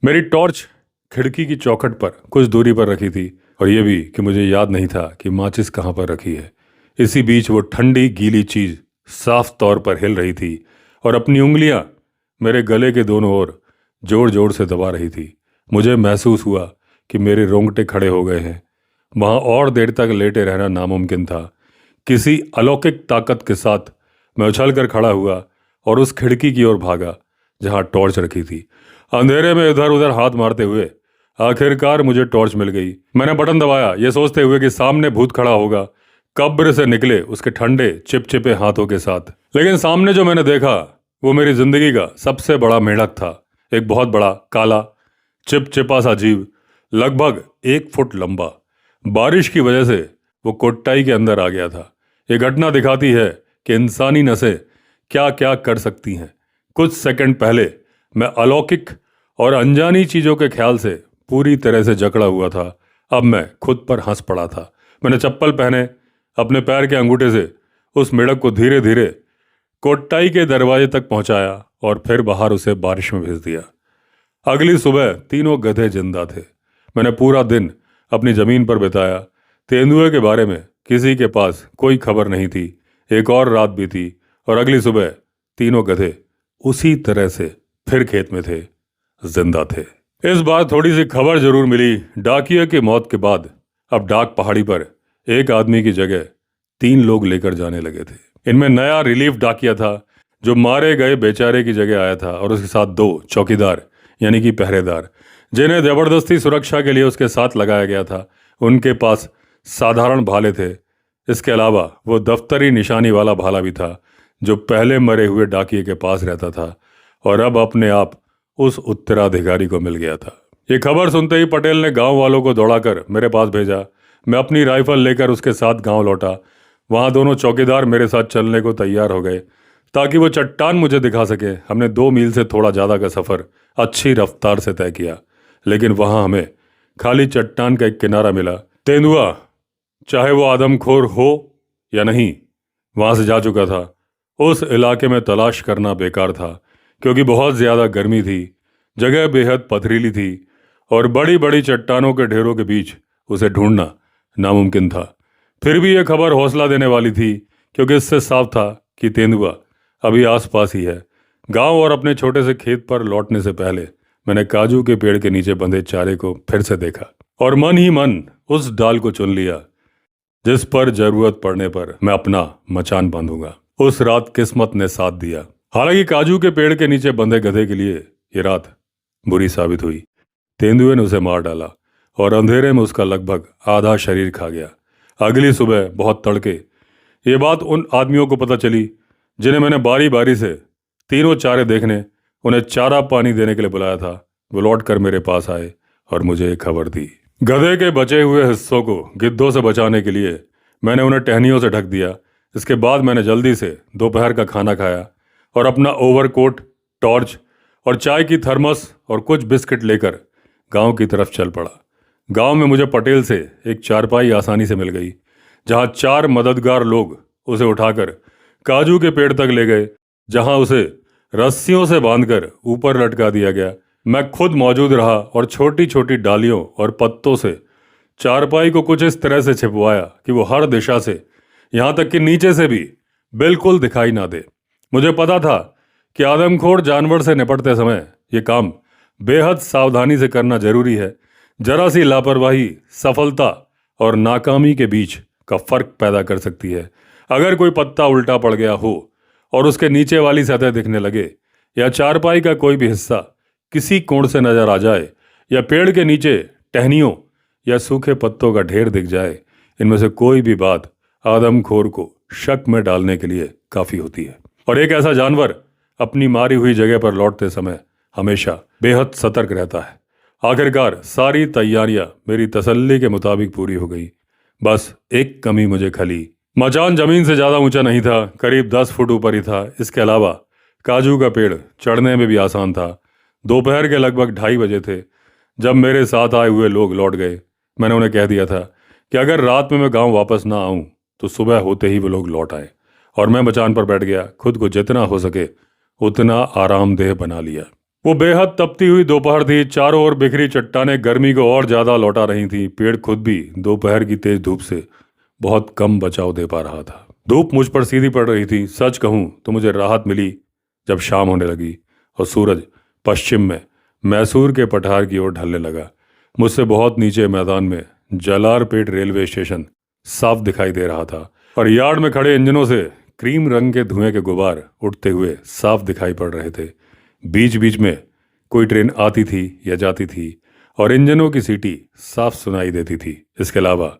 मेरी टॉर्च खिड़की की चौखट पर कुछ दूरी पर रखी थी और यह भी कि मुझे याद नहीं था कि माचिस कहाँ पर रखी है। इसी बीच वो ठंडी गीली चीज साफ तौर पर हिल रही थी और अपनी उंगलियां मेरे गले के दोनों ओर जोर जोर से दबा रही थी। मुझे महसूस हुआ कि मेरे रोंगटे खड़े हो गए हैं। वहां और देर तक लेटे रहना नामुमकिन था। किसी अलौकिक ताकत के साथ मैं उछलकर खड़ा हुआ और उस खिड़की की ओर भागा जहां टॉर्च रखी थी। अंधेरे में इधर उधर हाथ मारते हुए आखिरकार मुझे टॉर्च मिल गई। मैंने बटन दबाया, ये सोचते हुए कि सामने भूत खड़ा होगा, कब्र से निकले उसके ठंडे चिपचिपे हाथों के साथ। लेकिन सामने जो मैंने देखा वो मेरी जिंदगी का सबसे बड़ा मेढक था। एक बहुत बड़ा काला चिपचिपा सा जीव, लगभग 1 फुट लंबा। बारिश की वजह से वो कोट्टाई के अंदर आ गया था। ये घटना दिखाती है कि इंसानी नसें क्या क्या कर सकती हैं। कुछ सेकंड पहले मैं अलौकिक और अनजानी चीजों के ख्याल से पूरी तरह से जकड़ा हुआ था। अब मैं खुद पर हंस पड़ा था। मैंने चप्पल पहने अपने पैर के अंगूठे से उस मेढक को धीरे धीरे कोट्टाई के दरवाजे तक पहुंचाया और फिर बाहर उसे बारिश में भेज दिया। अगली सुबह तीनों गधे जिंदा थे। मैंने पूरा दिन अपनी जमीन पर बिताया। तेंदुए के बारे में किसी के पास कोई खबर नहीं थी। एक और रात बीती और अगली सुबह तीनों गधे उसी तरह से फिर खेत में थे, जिंदा थे। इस बार थोड़ी सी खबर जरूर मिली। डाकिया की मौत के बाद अब डाक पहाड़ी पर एक आदमी की जगह 3 लोग लेकर जाने लगे थे। इनमें नया रिलीफ डाकिया था जो मारे गए बेचारे की जगह आया था और उसके साथ 2 चौकीदार यानी कि पहरेदार, जिन्हें जबरदस्ती सुरक्षा के लिए उसके साथ लगाया गया था। उनके पास साधारण भाले थे। इसके अलावा वो दफ्तरी निशानी वाला भाला भी था जो पहले मरे हुए डाकिये के पास रहता था और अब अपने आप उस उत्तराधिकारी को मिल गया था। ये खबर सुनते ही पटेल ने गांव वालों को दौड़ाकर मेरे पास भेजा। मैं अपनी राइफल लेकर उसके साथ गांव लौटा। वहां दोनों चौकीदार मेरे साथ चलने को तैयार हो गए ताकि वो चट्टान मुझे दिखा सके। हमने 2 मील से थोड़ा ज़्यादा का सफ़र अच्छी रफ्तार से तय किया, लेकिन वहां हमें खाली चट्टान का एक किनारा मिला। तेंदुआ, चाहे वो आदमखोर हो या नहीं, वहां से जा चुका था। उस इलाके में तलाश करना बेकार था क्योंकि बहुत ज़्यादा गर्मी थी, जगह बेहद पथरीली थी और बड़ी बड़ी चट्टानों के ढेरों के बीच उसे ढूंढना नामुमकिन था। फिर भी यह खबर हौसला देने वाली थी, क्योंकि इससे साफ था कि तेंदुआ अभी आसपास ही है। गांव और अपने छोटे से खेत पर लौटने से पहले मैंने काजू के पेड़ के नीचे बंधे चारे को फिर से देखा और मन ही मन उस डाल को चुन लिया जिस पर जरूरत पड़ने पर मैं अपना मचान बांधूंगा। उस रात किस्मत ने साथ दिया। हालांकि काजू के पेड़ के नीचे बंधे गधे के लिए ये रात बुरी साबित हुई। तेंदुए ने उसे मार डाला और अंधेरे में उसका लगभग आधा शरीर खा गया। अगली सुबह बहुत तड़के ये बात उन आदमियों को पता चली जिन्हें मैंने बारी बारी से तीनों चारे देखने, उन्हें चारा पानी देने के लिए बुलाया था। वो लौट कर मेरे पास आए और मुझे एक खबर दी। गधे के बचे हुए हिस्सों को गिद्धों से बचाने के लिए मैंने उन्हें टहनियों से ढक दिया। इसके बाद मैंने जल्दी से दोपहर का खाना खाया और अपना ओवरकोट, टॉर्च और चाय की थर्मस और कुछ बिस्किट लेकर गांव की तरफ चल पड़ा। गांव में मुझे पटेल से एक चारपाई आसानी से मिल गई, जहां 4 मददगार लोग उसे उठाकर काजू के पेड़ तक ले गए, जहां उसे रस्सियों से बांधकर ऊपर लटका दिया गया। मैं खुद मौजूद रहा और छोटी छोटी डालियों और पत्तों से चारपाई को कुछ इस तरह से छिपवाया कि वो हर दिशा से, यहां तक कि नीचे से भी बिल्कुल दिखाई ना दे। मुझे पता था कि आदमखोर जानवर से निपटते समय ये काम बेहद सावधानी से करना जरूरी है। जरा सी लापरवाही सफलता और नाकामी के बीच का फर्क पैदा कर सकती है। अगर कोई पत्ता उल्टा पड़ गया हो और उसके नीचे वाली सतह दिखने लगे, या चारपाई का कोई भी हिस्सा किसी कोण से नजर आ जाए, या पेड़ के नीचे टहनियों या सूखे पत्तों का ढेर दिख जाए, इनमें से कोई भी बात आदमखोर को शक में डालने के लिए काफी होती है। और एक ऐसा जानवर अपनी मारी हुई जगह पर लौटते समय हमेशा बेहद सतर्क रहता है। आखिरकार सारी तैयारियां मेरी तसल्ली के मुताबिक पूरी हो गई। बस एक कमी मुझे खली। मचान जमीन से ज्यादा ऊंचा नहीं था, करीब 10 फुट ऊपर ही था। इसके अलावा काजू का पेड़ चढ़ने में भी आसान था। दोपहर के लगभग 2:30 बजे थे जब मेरे साथ आए हुए लोग लौट गए। मैंने उन्हें कह दिया था कि अगर रात में मैं गांव वापस ना आऊं तो सुबह होते ही वो लोग लौट आए, और मैं मचान पर बैठ गया। खुद को जितना हो सके उतना आरामदेह बना लिया। वो बेहद तपती हुई दोपहर थी। चारों ओर बिखरी चट्टानें गर्मी को और ज्यादा लौटा रही थी। पेड़ खुद भी दोपहर की तेज धूप से बहुत कम बचाव दे पा रहा था। धूप मुझ पर सीधी पड़ रही थी। सच कहूं तो मुझे राहत मिली जब शाम होने लगी और सूरज पश्चिम में मैसूर के पठार की ओर ढलने लगा। मुझसे बहुत नीचे मैदान में जलारपेट रेलवे स्टेशन साफ दिखाई दे रहा था, और यार्ड में खड़े इंजनों से क्रीम रंग के धुएं के गुबार उठते हुए साफ दिखाई पड़ रहे थे। बीच बीच में कोई ट्रेन आती थी या जाती थी और इंजनों की सीटी साफ सुनाई देती थी। इसके अलावा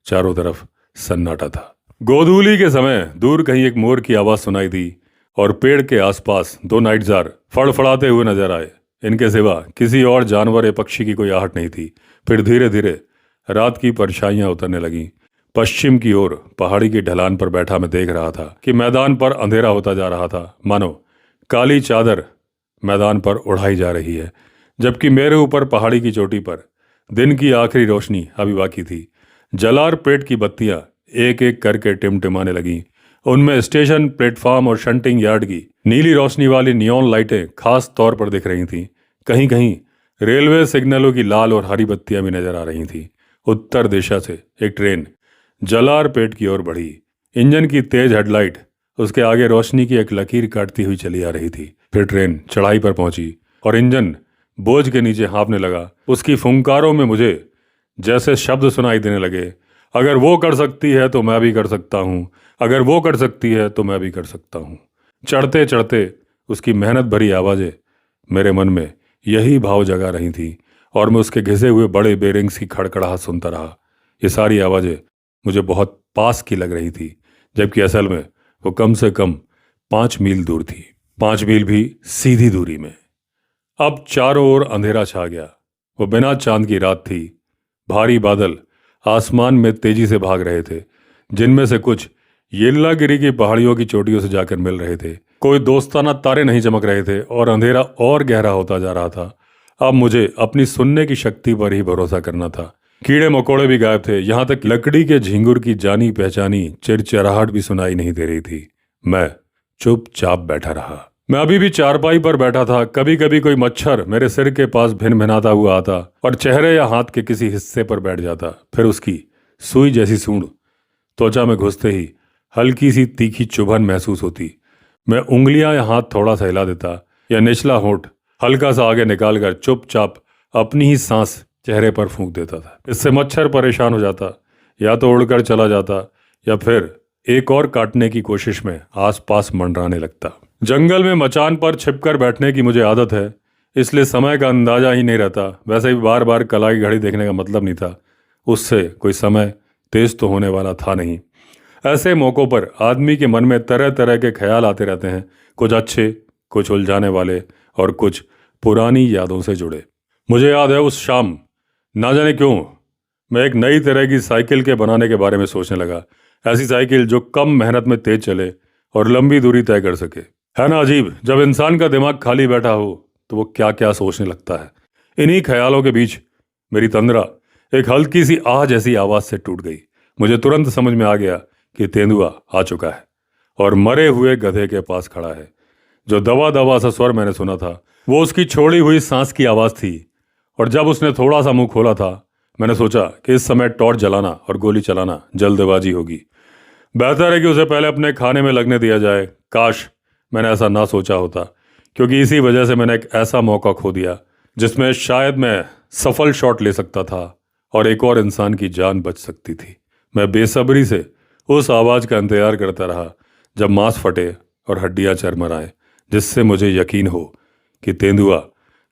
चारों तरफ सन्नाटा था। गोधूली के समय दूर कहीं एक मोर की आवाज सुनाई दी और पेड़ के आसपास 2 नाइटजार फड़फड़ाते हुए नजर आए। इनके सिवा किसी और जानवर या पक्षी की कोई आहट नहीं थी। फिर धीरे धीरे रात की परछाइयां उतरने लगीं। पश्चिम की ओर पहाड़ी की ढलान पर बैठा मैं देख रहा था कि मैदान पर अंधेरा होता जा रहा था, मानो काली चादर मैदान पर उड़ाई जा रही है, जबकि मेरे ऊपर पहाड़ी की चोटी पर दिन की आखिरी रोशनी अभी बाकी थी। जलारपेट की बत्तियां एक एक करके टिमटिमाने लगीं। उनमें स्टेशन, प्लेटफॉर्म और शंटिंग यार्ड की नीली रोशनी वाली नियॉन लाइटें खास तौर पर दिख रही थीं। कहीं कहीं रेलवे सिग्नलों की लाल और हरी बत्तियां भी नजर आ रही थीं। उत्तर दिशा से एक ट्रेन जलारपेट की ओर बढ़ी। इंजन की तेज हेडलाइट उसके आगे रोशनी की एक लकीर काटती हुई चली आ रही थी। फिर ट्रेन चढ़ाई पर पहुंची और इंजन बोझ के नीचे हाँफने लगा। उसकी फुंकारों में मुझे जैसे शब्द सुनाई देने लगे, अगर वो कर सकती है तो मैं भी कर सकता हूँ, अगर वो कर सकती है तो मैं भी कर सकता हूँ। चढ़ते चढ़ते उसकी मेहनत भरी आवाज़ें मेरे मन में यही भाव जगा रही थी, और मैं उसके घिसे हुए बड़े बेरिंग्स की खड़खड़ाहट सुनता रहा। ये सारी आवाज़ें मुझे बहुत पास की लग रही थी, जबकि असल में वो कम से कम 5 मील दूर थी। 5 मील भी सीधी दूरी में। अब चारों ओर अंधेरा छा गया। वो बिना चांद की रात थी। भारी बादल आसमान में तेजी से भाग रहे थे, जिनमें से कुछ येल्लागिरी की पहाड़ियों की चोटियों से जाकर मिल रहे थे। कोई दोस्ताना तारे नहीं चमक रहे थे और अंधेरा और गहरा होता जा रहा था। अब मुझे अपनी सुनने की शक्ति पर ही भरोसा करना था। कीड़े मकोड़े भी गायब थे, यहाँ तक लकड़ी के झिंगुर की जानी पहचानी चिरचिराहट भी सुनाई नहीं दे रही थी। मैं चुपचाप बैठा रहा। मैं अभी भी चारपाई पर बैठा था। कभी कभी कोई मच्छर मेरे सिर के पास भिनभिनाता हुआ आता और चेहरे या हाथ के किसी हिस्से पर बैठ जाता। फिर उसकी सुई जैसी सूंड त्वचा में घुसते ही हल्की सी तीखी चुभन महसूस होती। मैं उंगलियां या हाथ थोड़ा सा हिला देता या निचला होंठ हल्का सा आगे निकालकर चुपचाप अपनी ही सांस चेहरे पर फूंक देता था। इससे मच्छर परेशान हो जाता, या तो उड़कर चला जाता या फिर एक और काटने की कोशिश में आसपास मंडराने लगता। जंगल में मचान पर छिपकर बैठने की मुझे आदत है, इसलिए समय का अंदाजा ही नहीं रहता। वैसे भी बार बार कला की घड़ी देखने का मतलब नहीं था, उससे कोई समय तेज तो होने वाला था नहीं। ऐसे मौक़ों पर आदमी के मन में तरह तरह के ख्याल आते रहते हैं, कुछ अच्छे, कुछ उलझाने वाले और कुछ पुरानी यादों से जुड़े। मुझे याद है उस शाम, ना जाने क्यों, मैं एक नई तरह की साइकिल के बनाने के बारे में सोचने लगा। ऐसी साइकिल जो कम मेहनत में तेज चले और लंबी दूरी तय कर सके। है ना अजीब, जब इंसान का दिमाग खाली बैठा हो तो वो क्या क्या सोचने लगता है। इन्हीं ख्यालों के बीच मेरी तंद्रा एक हल्की सी आह जैसी आवाज़ से टूट गई। मुझे तुरंत समझ में आ गया कि तेंदुआ आ चुका है और मरे हुए गधे के पास खड़ा है। जो दवा दवा सा स्वर मैंने सुना था वो उसकी छोड़ी हुई सांस की आवाज़ थी, और जब उसने थोड़ा सा मुंह खोला था मैंने सोचा कि इस समय टॉर्च जलाना और गोली चलाना जल्दबाजी होगी। बेहतर है कि उसे पहले अपने खाने में लगने दिया जाए। काश मैंने ऐसा ना सोचा होता, क्योंकि इसी वजह से मैंने एक ऐसा मौका खो दिया जिसमें शायद मैं सफल शॉट ले सकता था और एक और इंसान की जान बच सकती थी। मैं बेसब्री से उस आवाज़ का इंतजार करता रहा जब मांस फटे और हड्डियां चरमराएं, जिससे मुझे यकीन हो कि तेंदुआ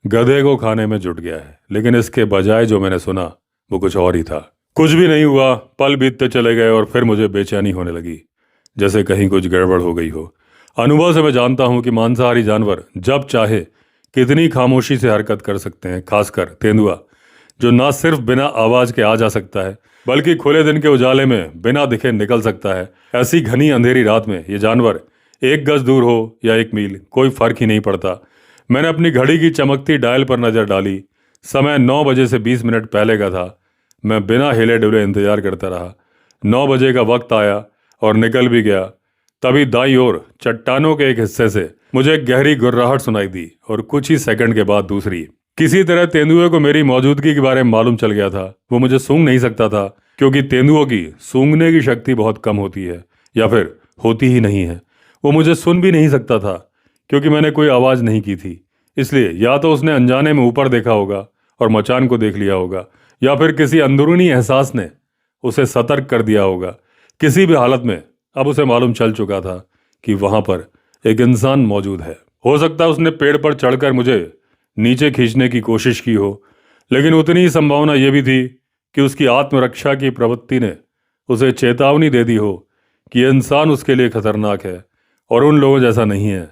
गधे को खाने में जुट गया है। लेकिन इसके बजाय जो मैंने सुना वो कुछ और ही था। कुछ भी नहीं हुआ। पल बीतते चले गए और फिर मुझे बेचैनी होने लगी, जैसे कहीं कुछ गड़बड़ हो गई हो। अनुभव से मैं जानता हूं कि मांसाहारी जानवर जब चाहे कितनी खामोशी से हरकत कर सकते हैं, खासकर तेंदुआ जो ना सिर्फ बिना आवाज के आ जा सकता है बल्कि खुले दिन के उजाले में बिना दिखे निकल सकता है। ऐसी घनी अंधेरी रात में ये जानवर 1 गज दूर हो या 1 मील, कोई फर्क ही नहीं पड़ता। मैंने अपनी घड़ी की चमकती डायल पर नजर डाली। समय 9 बजे से 20 मिनट पहले का था। मैं बिना हिले डुले इंतजार करता रहा। 9 बजे का वक्त आया और निकल भी गया। तभी दाईं ओर चट्टानों के एक हिस्से से मुझे एक गहरी गुर्राहट सुनाई दी और कुछ ही सेकंड के बाद दूसरी। किसी तरह तेंदुए को मेरी मौजूदगी के बारे में मालूम चल गया था। वो मुझे सूंघ नहीं सकता था, क्योंकि तेंदुओं की सूंघने की शक्ति बहुत कम होती है, या फिर होती ही नहीं है। वो मुझे सुन भी नहीं सकता था, क्योंकि मैंने कोई आवाज़ नहीं की थी। इसलिए या तो उसने अनजाने में ऊपर देखा होगा और मचान को देख लिया होगा, या फिर किसी अंदरूनी एहसास ने उसे सतर्क कर दिया होगा। किसी भी हालत में अब उसे मालूम चल चुका था कि वहां पर एक इंसान मौजूद है। हो सकता है उसने पेड़ पर चढ़कर मुझे नीचे खींचने की कोशिश की हो, लेकिन उतनी ही संभावना यह भी थी कि उसकी आत्मरक्षा की प्रवृत्ति ने उसे चेतावनी दे दी हो कि यह इंसान उसके लिए खतरनाक है और उन लोगों जैसा नहीं है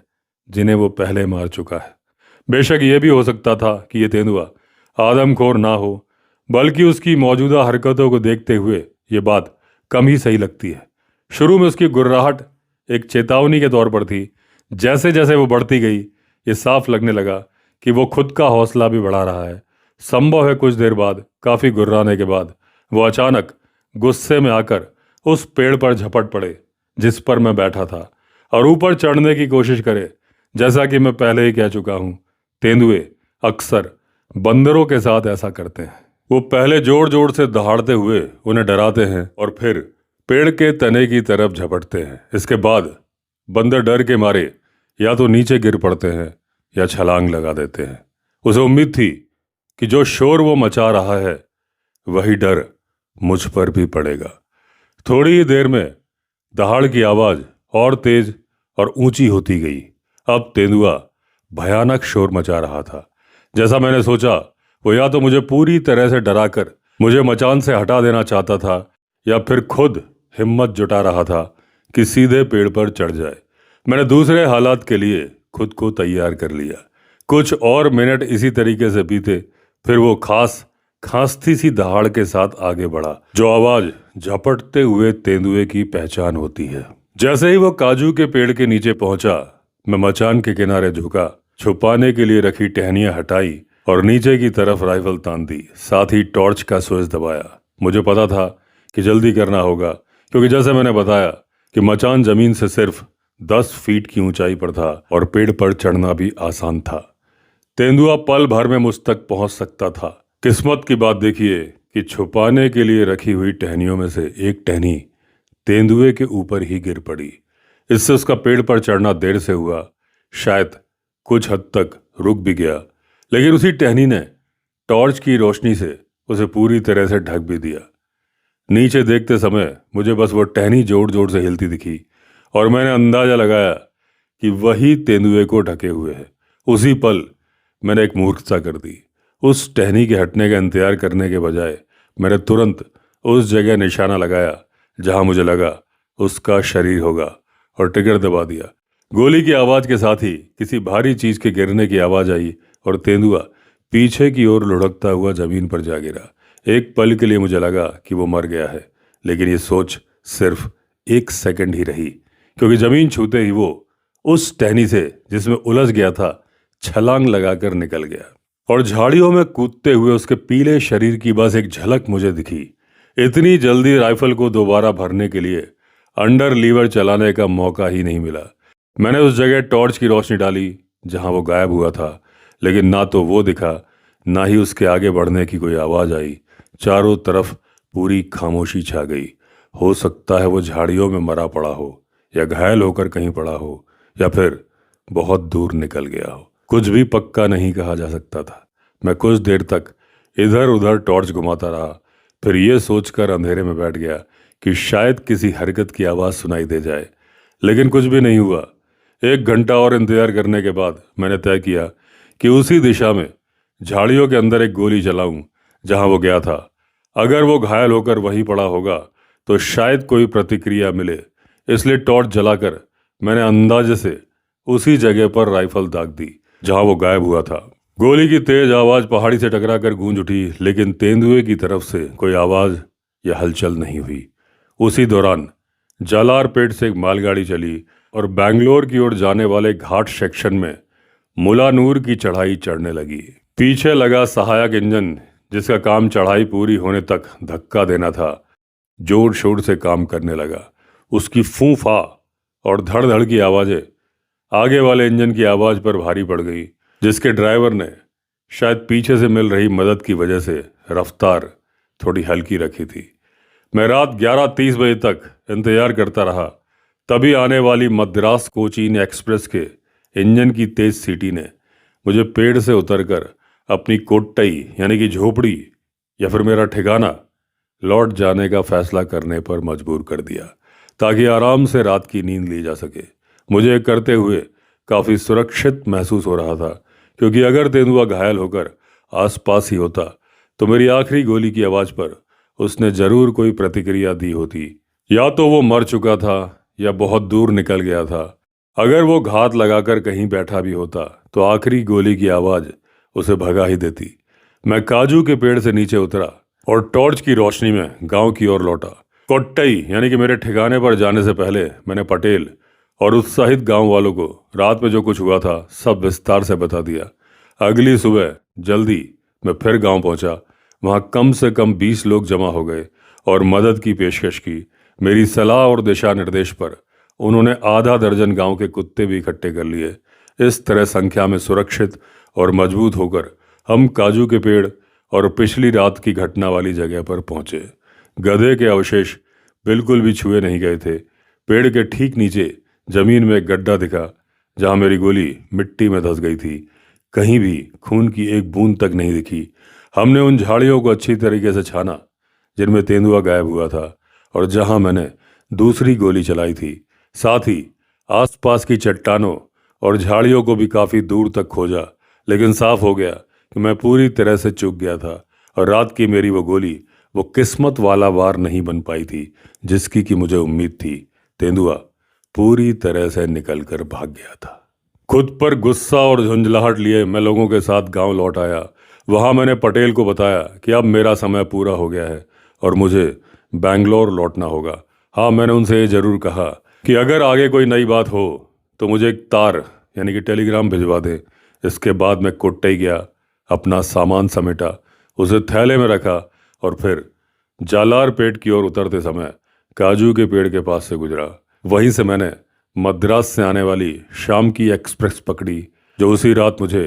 जिन्हें वो पहले मार चुका है। बेशक यह भी हो सकता था कि यह तेंदुआ आदमखोर ना हो, बल्कि उसकी मौजूदा हरकतों को देखते हुए ये बात कम ही सही लगती है। शुरू में उसकी गुर्राहट एक चेतावनी के तौर पर थी। जैसे जैसे वो बढ़ती गई ये साफ लगने लगा कि वो खुद का हौसला भी बढ़ा रहा है। संभव है कुछ देर बाद, काफी गुर्राने के बाद, वो अचानक गुस्से में आकर उस पेड़ पर झपट पड़े जिस पर मैं बैठा था और ऊपर चढ़ने की कोशिश करे। जैसा कि मैं पहले ही कह चुका हूं, तेंदुए अक्सर बंदरों के साथ ऐसा करते हैं। वो पहले जोर जोर से दहाड़ते हुए उन्हें डराते हैं और फिर पेड़ के तने की तरफ झपटते हैं। इसके बाद बंदर डर के मारे या तो नीचे गिर पड़ते हैं या छलांग लगा देते हैं। उसे उम्मीद थी कि जो शोर वो मचा रहा है वही डर मुझ पर भी पड़ेगा। थोड़ी ही देर में दहाड़ की आवाज और तेज और ऊंची होती गई। अब तेंदुआ भयानक शोर मचा रहा था। जैसा मैंने सोचा, वो या तो मुझे पूरी तरह से डराकर मुझे मचान से हटा देना चाहता था या फिर खुद हिम्मत जुटा रहा था कि सीधे पेड़ पर चढ़ जाए। मैंने दूसरे हालात के लिए खुद को तैयार कर लिया। कुछ और मिनट इसी तरीके से बीते, फिर वो खांसती सी दहाड़ के साथ आगे बढ़ा, जो आवाज झपटते हुए तेंदुए की पहचान होती है। जैसे ही वो काजू के पेड़ के नीचे पहुंचा, मैं मचान के किनारे झुका, छुपाने के लिए रखी टहनियां हटाई और नीचे की तरफ राइफल तान दी। साथ ही टॉर्च का स्विच दबाया। मुझे पता था कि जल्दी करना होगा, क्योंकि जैसे मैंने बताया कि मचान जमीन से सिर्फ 10 फीट की ऊंचाई पर था और पेड़ पर चढ़ना भी आसान था। तेंदुआ पल भर में मुझ तक पहुंच सकता था। किस्मत की बात देखिए कि छुपाने के लिए रखी हुई टहनियों में से एक टहनी तेंदुए के ऊपर ही गिर पड़ी। इससे उसका पेड़ पर चढ़ना देर से हुआ, शायद कुछ हद तक रुक भी गया, लेकिन उसी टहनी ने टॉर्च की रोशनी से उसे पूरी तरह से ढक भी दिया। नीचे देखते समय मुझे बस वो टहनी जोर जोर से हिलती दिखी और मैंने अंदाजा लगाया कि वही तेंदुए को ढके हुए है। उसी पल मैंने एक मूर्खता कर दी। उस टहनी के हटने का इंतजार करने के बजाय मैंने तुरंत उस जगह निशाना लगाया जहां मुझे लगा उसका शरीर होगा और ट्रिगर दबा दिया। गोली की आवाज के साथ ही किसी भारी चीज के गिरने की आवाज आई और तेंदुआ पीछे की ओर लुढ़कता हुआ जमीन पर जा गिरा। एक पल के लिए मुझे लगा कि वो मर गया है, लेकिन ये सोच सिर्फ एक सेकंड ही रही, क्योंकि जमीन छूते ही वो उस टहनी से जिसमें उलझ गया था छलांग लगाकर निकल गया और झाड़ियों में कूदते हुए उसके पीले शरीर की बस एक झलक मुझे दिखी। इतनी जल्दी राइफल को दोबारा भरने के लिए अंडर लीवर चलाने का मौका ही नहीं मिला। मैंने उस जगह टॉर्च की रोशनी डाली जहां वो गायब हुआ था, लेकिन ना तो वो दिखा, ना ही उसके आगे बढ़ने की कोई आवाज आई। चारों तरफ पूरी खामोशी छा गई। हो सकता है वो झाड़ियों में मरा पड़ा हो, या घायल होकर कहीं पड़ा हो, या फिर बहुत दूर निकल गया हो। कुछ भी पक्का नहीं कहा जा सकता था। मैं कुछ देर तक इधर उधर टॉर्च घुमाता रहा, फिर ये सोचकर अंधेरे में बैठ गया कि शायद किसी हरकत की आवाज़ सुनाई दे जाए, लेकिन कुछ भी नहीं हुआ। 1 घंटा और इंतजार करने के बाद मैंने तय किया कि उसी दिशा में झाड़ियों के अंदर एक गोली चलाऊं जहां वो गया था। अगर वो घायल होकर वहीं पड़ा होगा तो शायद कोई प्रतिक्रिया मिले, इसलिए टॉर्च जलाकर मैंने अंदाजे से उसी जगह पर राइफल दाग दी जहां वो गायब हुआ था। गोली की तेज आवाज पहाड़ी से टकराकर गूंज उठी, लेकिन तेंदुए की तरफ से कोई आवाज या हलचल नहीं हुई। उसी दौरान जालारपेट से एक मालगाड़ी चली और बैंगलोर की ओर जाने वाले घाट सेक्शन में मुलानूर की चढ़ाई चढ़ने लगी। पीछे लगा सहायक इंजन, जिसका काम चढ़ाई पूरी होने तक धक्का देना था, जोर शोर से काम करने लगा। उसकी फूंफा और धड़ धड़ की आवाजें आगे वाले इंजन की आवाज पर भारी पड़ गई, जिसके ड्राइवर ने शायद पीछे से मिल रही मदद की वजह से रफ्तार थोड़ी हल्की रखी थी। मैं रात 11:30 बजे तक इंतजार करता रहा। तभी आने वाली मद्रास कोचीन एक्सप्रेस के इंजन की तेज सीटी ने मुझे पेड़ से उतरकर अपनी कोट्टई यानी कि झोपड़ी या फिर मेरा ठिकाना लौट जाने का फैसला करने पर मजबूर कर दिया, ताकि आराम से रात की नींद ली जा सके। मुझे करते हुए काफ़ी सुरक्षित महसूस हो रहा था, क्योंकि अगर तेंदुआ घायल होकर आसपास ही होता तो मेरी आखिरी गोली की आवाज़ पर उसने जरूर कोई प्रतिक्रिया दी होती। या तो वो मर चुका था या बहुत दूर निकल गया था। अगर वो घात लगाकर कहीं बैठा भी होता तो आखिरी गोली की आवाज़ उसे भगा ही देती। मैं काजू के पेड़ से नीचे उतरा और टॉर्च की रोशनी में गांव की ओर लौटा। कोट्टई यानी कि मेरे ठिकाने पर जाने से पहले मैंने पटेल और उत्साहित गांव वालों को रात में जो कुछ हुआ था सब विस्तार से बता दिया। अगली सुबह जल्दी मैं फिर गांव पहुंचा। वहां कम से कम 20 लोग जमा हो गए और मदद की पेशकश की। मेरी सलाह और दिशा निर्देश पर उन्होंने आधा दर्जन गांव के कुत्ते भी इकट्ठे कर लिए। इस तरह संख्या में सुरक्षित और मजबूत होकर हम काजू के पेड़ और पिछली रात की घटना वाली जगह पर पहुंचे। गधे के अवशेष बिल्कुल भी छुए नहीं गए थे। पेड़ के ठीक नीचे जमीन में एक गड्ढा दिखा जहां मेरी गोली मिट्टी में धंस गई थी। कहीं भी खून की एक बूंद तक नहीं दिखी। हमने उन झाड़ियों को अच्छी तरीके से छाना जिनमें तेंदुआ गायब हुआ था और जहां मैंने दूसरी गोली चलाई थी। साथ ही आसपास की चट्टानों और झाड़ियों को भी काफ़ी दूर तक खोजा, लेकिन साफ हो गया कि मैं पूरी तरह से चूक गया था और रात की मेरी वो गोली वो किस्मत वाला वार नहीं बन पाई थी जिसकी कि मुझे उम्मीद थी। तेंदुआ पूरी तरह से निकल कर भाग गया था। खुद पर गुस्सा और झुंझलाहट लिए मैं लोगों के साथ गांव लौट आया। वहां मैंने पटेल को बताया कि अब मेरा समय पूरा हो गया है और मुझे बैंगलोर लौटना होगा। हाँ, मैंने उनसे ये जरूर कहा कि अगर आगे कोई नई बात हो तो मुझे एक तार यानी कि टेलीग्राम भिजवा दे। इसके बाद मैं कोट्टई गया, अपना सामान समेटा, उसे थैले में रखा और फिर जालारपेट की ओर उतरते समय काजू के पेड़ के पास से गुजरा। वहीं से मैंने मद्रास से आने वाली शाम की एक्सप्रेस पकड़ी, जो उसी रात मुझे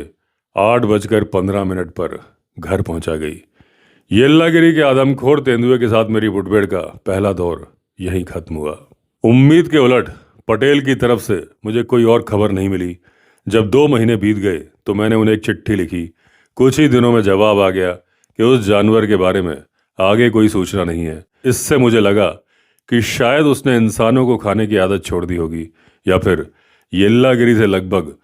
8:15 पर घर पहुंचा गई। येल्लागिरी के आदमखोर तेंदुए के साथ मेरी मुठभेड़ का पहला दौर यहीं खत्म हुआ। उम्मीद के उलट पटेल की तरफ से मुझे कोई और खबर नहीं मिली। जब 2 महीने बीत गए तो मैंने उन्हें एक चिट्ठी लिखी। कुछ ही दिनों में जवाब आ गया कि उस जानवर के बारे में आगे कोई सूचना नहीं है। इससे मुझे लगा कि शायद उसने इंसानों को खाने की आदत छोड़ दी होगी, या फिर येल्लागिरी से लगभग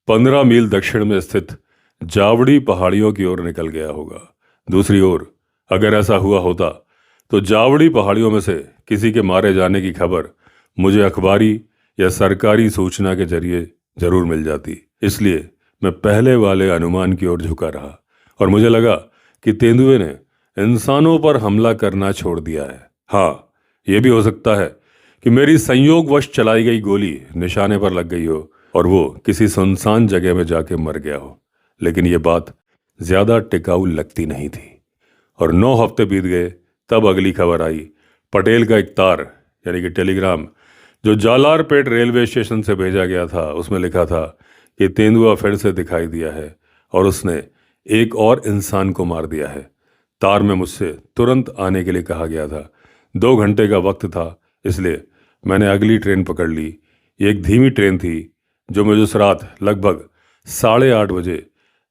15 मील दक्षिण में स्थित जावड़ी पहाड़ियों की ओर निकल गया होगा। दूसरी ओर अगर ऐसा हुआ होता तो जावड़ी पहाड़ियों में से किसी के मारे जाने की खबर मुझे अखबारी या सरकारी सूचना के जरिए जरूर मिल जाती। इसलिए मैं पहले वाले अनुमान की ओर झुका रहा और मुझे लगा कि तेंदुए ने इंसानों पर हमला करना छोड़ दिया है। हाँ, यह भी हो सकता है कि मेरी संयोगवश चलाई गई गोली निशाने पर लग गई हो और वो किसी सुनसान जगह में जाके मर गया हो। लेकिन ये बात ज्यादा टिकाऊ लगती नहीं थी। और 9 हफ्ते बीत गए, तब अगली खबर आई। पटेल का एक तार यानी कि टेलीग्राम जो जालारपेट रेलवे स्टेशन से भेजा गया था, उसमें लिखा था कि तेंदुआ फिर से दिखाई दिया है और उसने एक और इंसान को मार दिया है। तार में मुझसे तुरंत आने के लिए कहा गया था। 2 घंटे का वक्त था, इसलिए मैंने अगली ट्रेन पकड़ ली। ये एक धीमी ट्रेन थी जो मुझे उस रात लगभग 8:30 बजे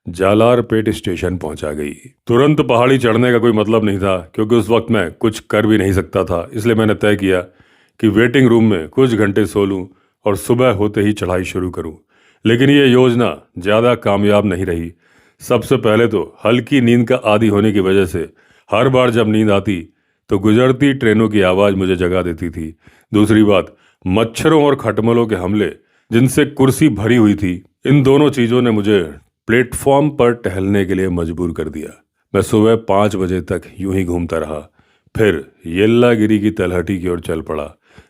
जालारपेट स्टेशन पहुंचा गई। तुरंत पहाड़ी चढ़ने का कोई मतलब नहीं था, क्योंकि उस वक्त मैं कुछ कर भी नहीं सकता था। इसलिए मैंने तय किया कि वेटिंग रूम में कुछ घंटे सो लूं और सुबह होते ही चढ़ाई शुरू करूं। लेकिन यह योजना ज़्यादा कामयाब नहीं रही। सबसे पहले तो हल्की नींद का आदी होने की वजह से हर बार जब नींद आती तो गुजरती ट्रेनों की आवाज़ मुझे जगा देती थी। दूसरी बात, मच्छरों और खटमलों के हमले जिनसे कुर्सी भरी हुई थी, इन दोनों चीज़ों ने मुझे प्लेटफॉर्म पर टहलने के लिए मजबूर कर दिया। मैं सुबह 5 बजे तक यूं ही घूमता रहा, फिर येल्लागिरी की तलहटी की ओर चल पड़ा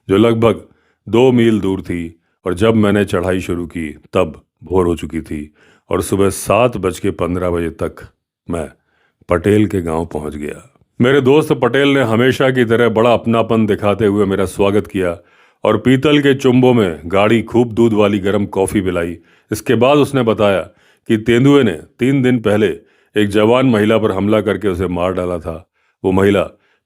जो लगभग 2 मील दूर थी। और जब मैंने चढ़ाई शुरू की तब भोर हो चुकी थी और सुबह 7:15 तक मैं पटेल के गांव पहुंच गया। मेरे दोस्त पटेल ने हमेशा की तरह बड़ा अपनापन दिखाते हुए मेरा स्वागत किया और पीतल के चुम्बों में गाढ़ी खूब दूध वाली गर्म कॉफ़ी पिलाई। इसके बाद उसने बताया कि तेंदुए ने 3 दिन पहले एक जवान महिला पर हमला करके उसे मार डाला था। वो महिला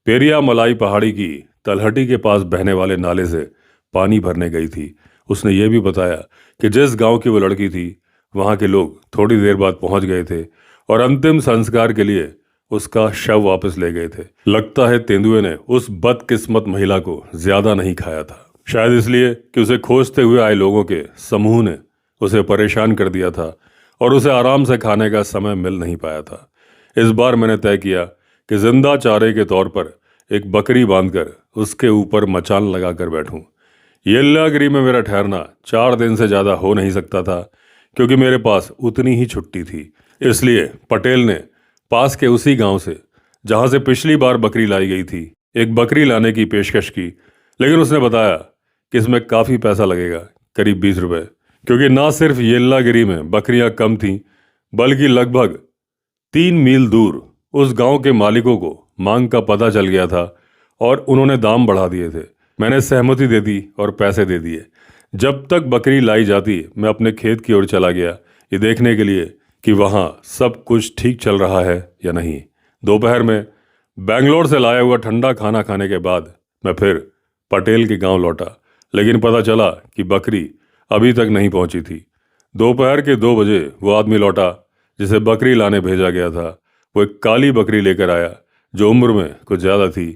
पेरिया मलाई पहाड़ी की तलहटी के पास बहने वाले नाले से पानी भरने गई थी। उसने ये भी बताया कि जिस गांव की वो लड़की थी, वहां के लोग थोड़ी देर बाद पहुंच गए थे और अंतिम संस्कार के लिए उसका शव वापस ले गए थे। लगता है तेंदुए ने उस बदकिस्मत महिला को ज्यादा नहीं खाया था, शायद इसलिए कि उसे खोजते हुए आए लोगों के समूह ने उसे परेशान कर दिया था और उसे आराम से खाने का समय मिल नहीं पाया था। इस बार मैंने तय किया कि जिंदा चारे के तौर पर एक बकरी बांधकर उसके ऊपर मचान लगाकर बैठूं। येल्लागिरी में मेरा ठहरना 4 दिन से ज़्यादा हो नहीं सकता था, क्योंकि मेरे पास उतनी ही छुट्टी थी। इसलिए पटेल ने पास के उसी गांव से, जहां से पिछली बार बकरी लाई गई थी, एक बकरी लाने की पेशकश की। लेकिन उसने बताया कि इसमें काफ़ी पैसा लगेगा, करीब 20 रुपये, क्योंकि ना सिर्फ येल्लागिरी में बकरियां कम थीं, बल्कि लगभग 3 मील दूर उस गांव के मालिकों को मांग का पता चल गया था और उन्होंने दाम बढ़ा दिए थे। मैंने सहमति दे दी और पैसे दे दिए। जब तक बकरी लाई जाती, मैं अपने खेत की ओर चला गया, ये देखने के लिए कि वहाँ सब कुछ ठीक चल रहा है या नहीं। दोपहर में बेंगलोर से लाया हुआ ठंडा खाना खाने के बाद मैं फिर पटेल के गांव लौटा, लेकिन पता चला कि बकरी अभी तक नहीं पहुंची थी। दोपहर के 2 बजे वो आदमी लौटा जिसे बकरी लाने भेजा गया था। वो एक काली बकरी लेकर आया जो उम्र में कुछ ज़्यादा थी,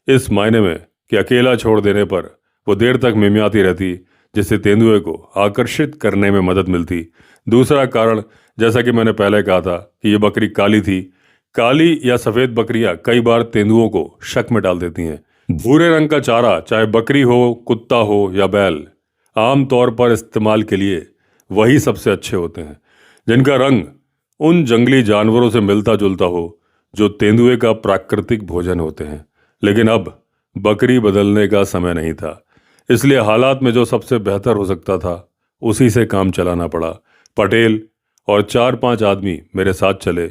इस मायने में कि अकेला छोड़ देने पर वो देर तक मिमियाती रहती, जिससे तेंदुए को आकर्षित करने में मदद मिलती। दूसरा कारण, जैसा कि मैंने पहले कहा था कि ये बकरी काली थी। काली या सफ़ेद बकरियां कई बार तेंदुओं को शक में डाल देती हैं। भूरे रंग का चारा, चाहे बकरी हो, कुत्ता हो या बैल, आम तौर पर इस्तेमाल के लिए वही सबसे अच्छे होते हैं जिनका रंग उन जंगली जानवरों से मिलता जुलता हो जो तेंदुए का प्राकृतिक भोजन होते हैं। लेकिन अब बकरी बदलने का समय नहीं था, इसलिए हालात में जो सबसे बेहतर हो सकता था उसी से काम चलाना पड़ा। पटेल और 4-5 आदमी मेरे साथ चले।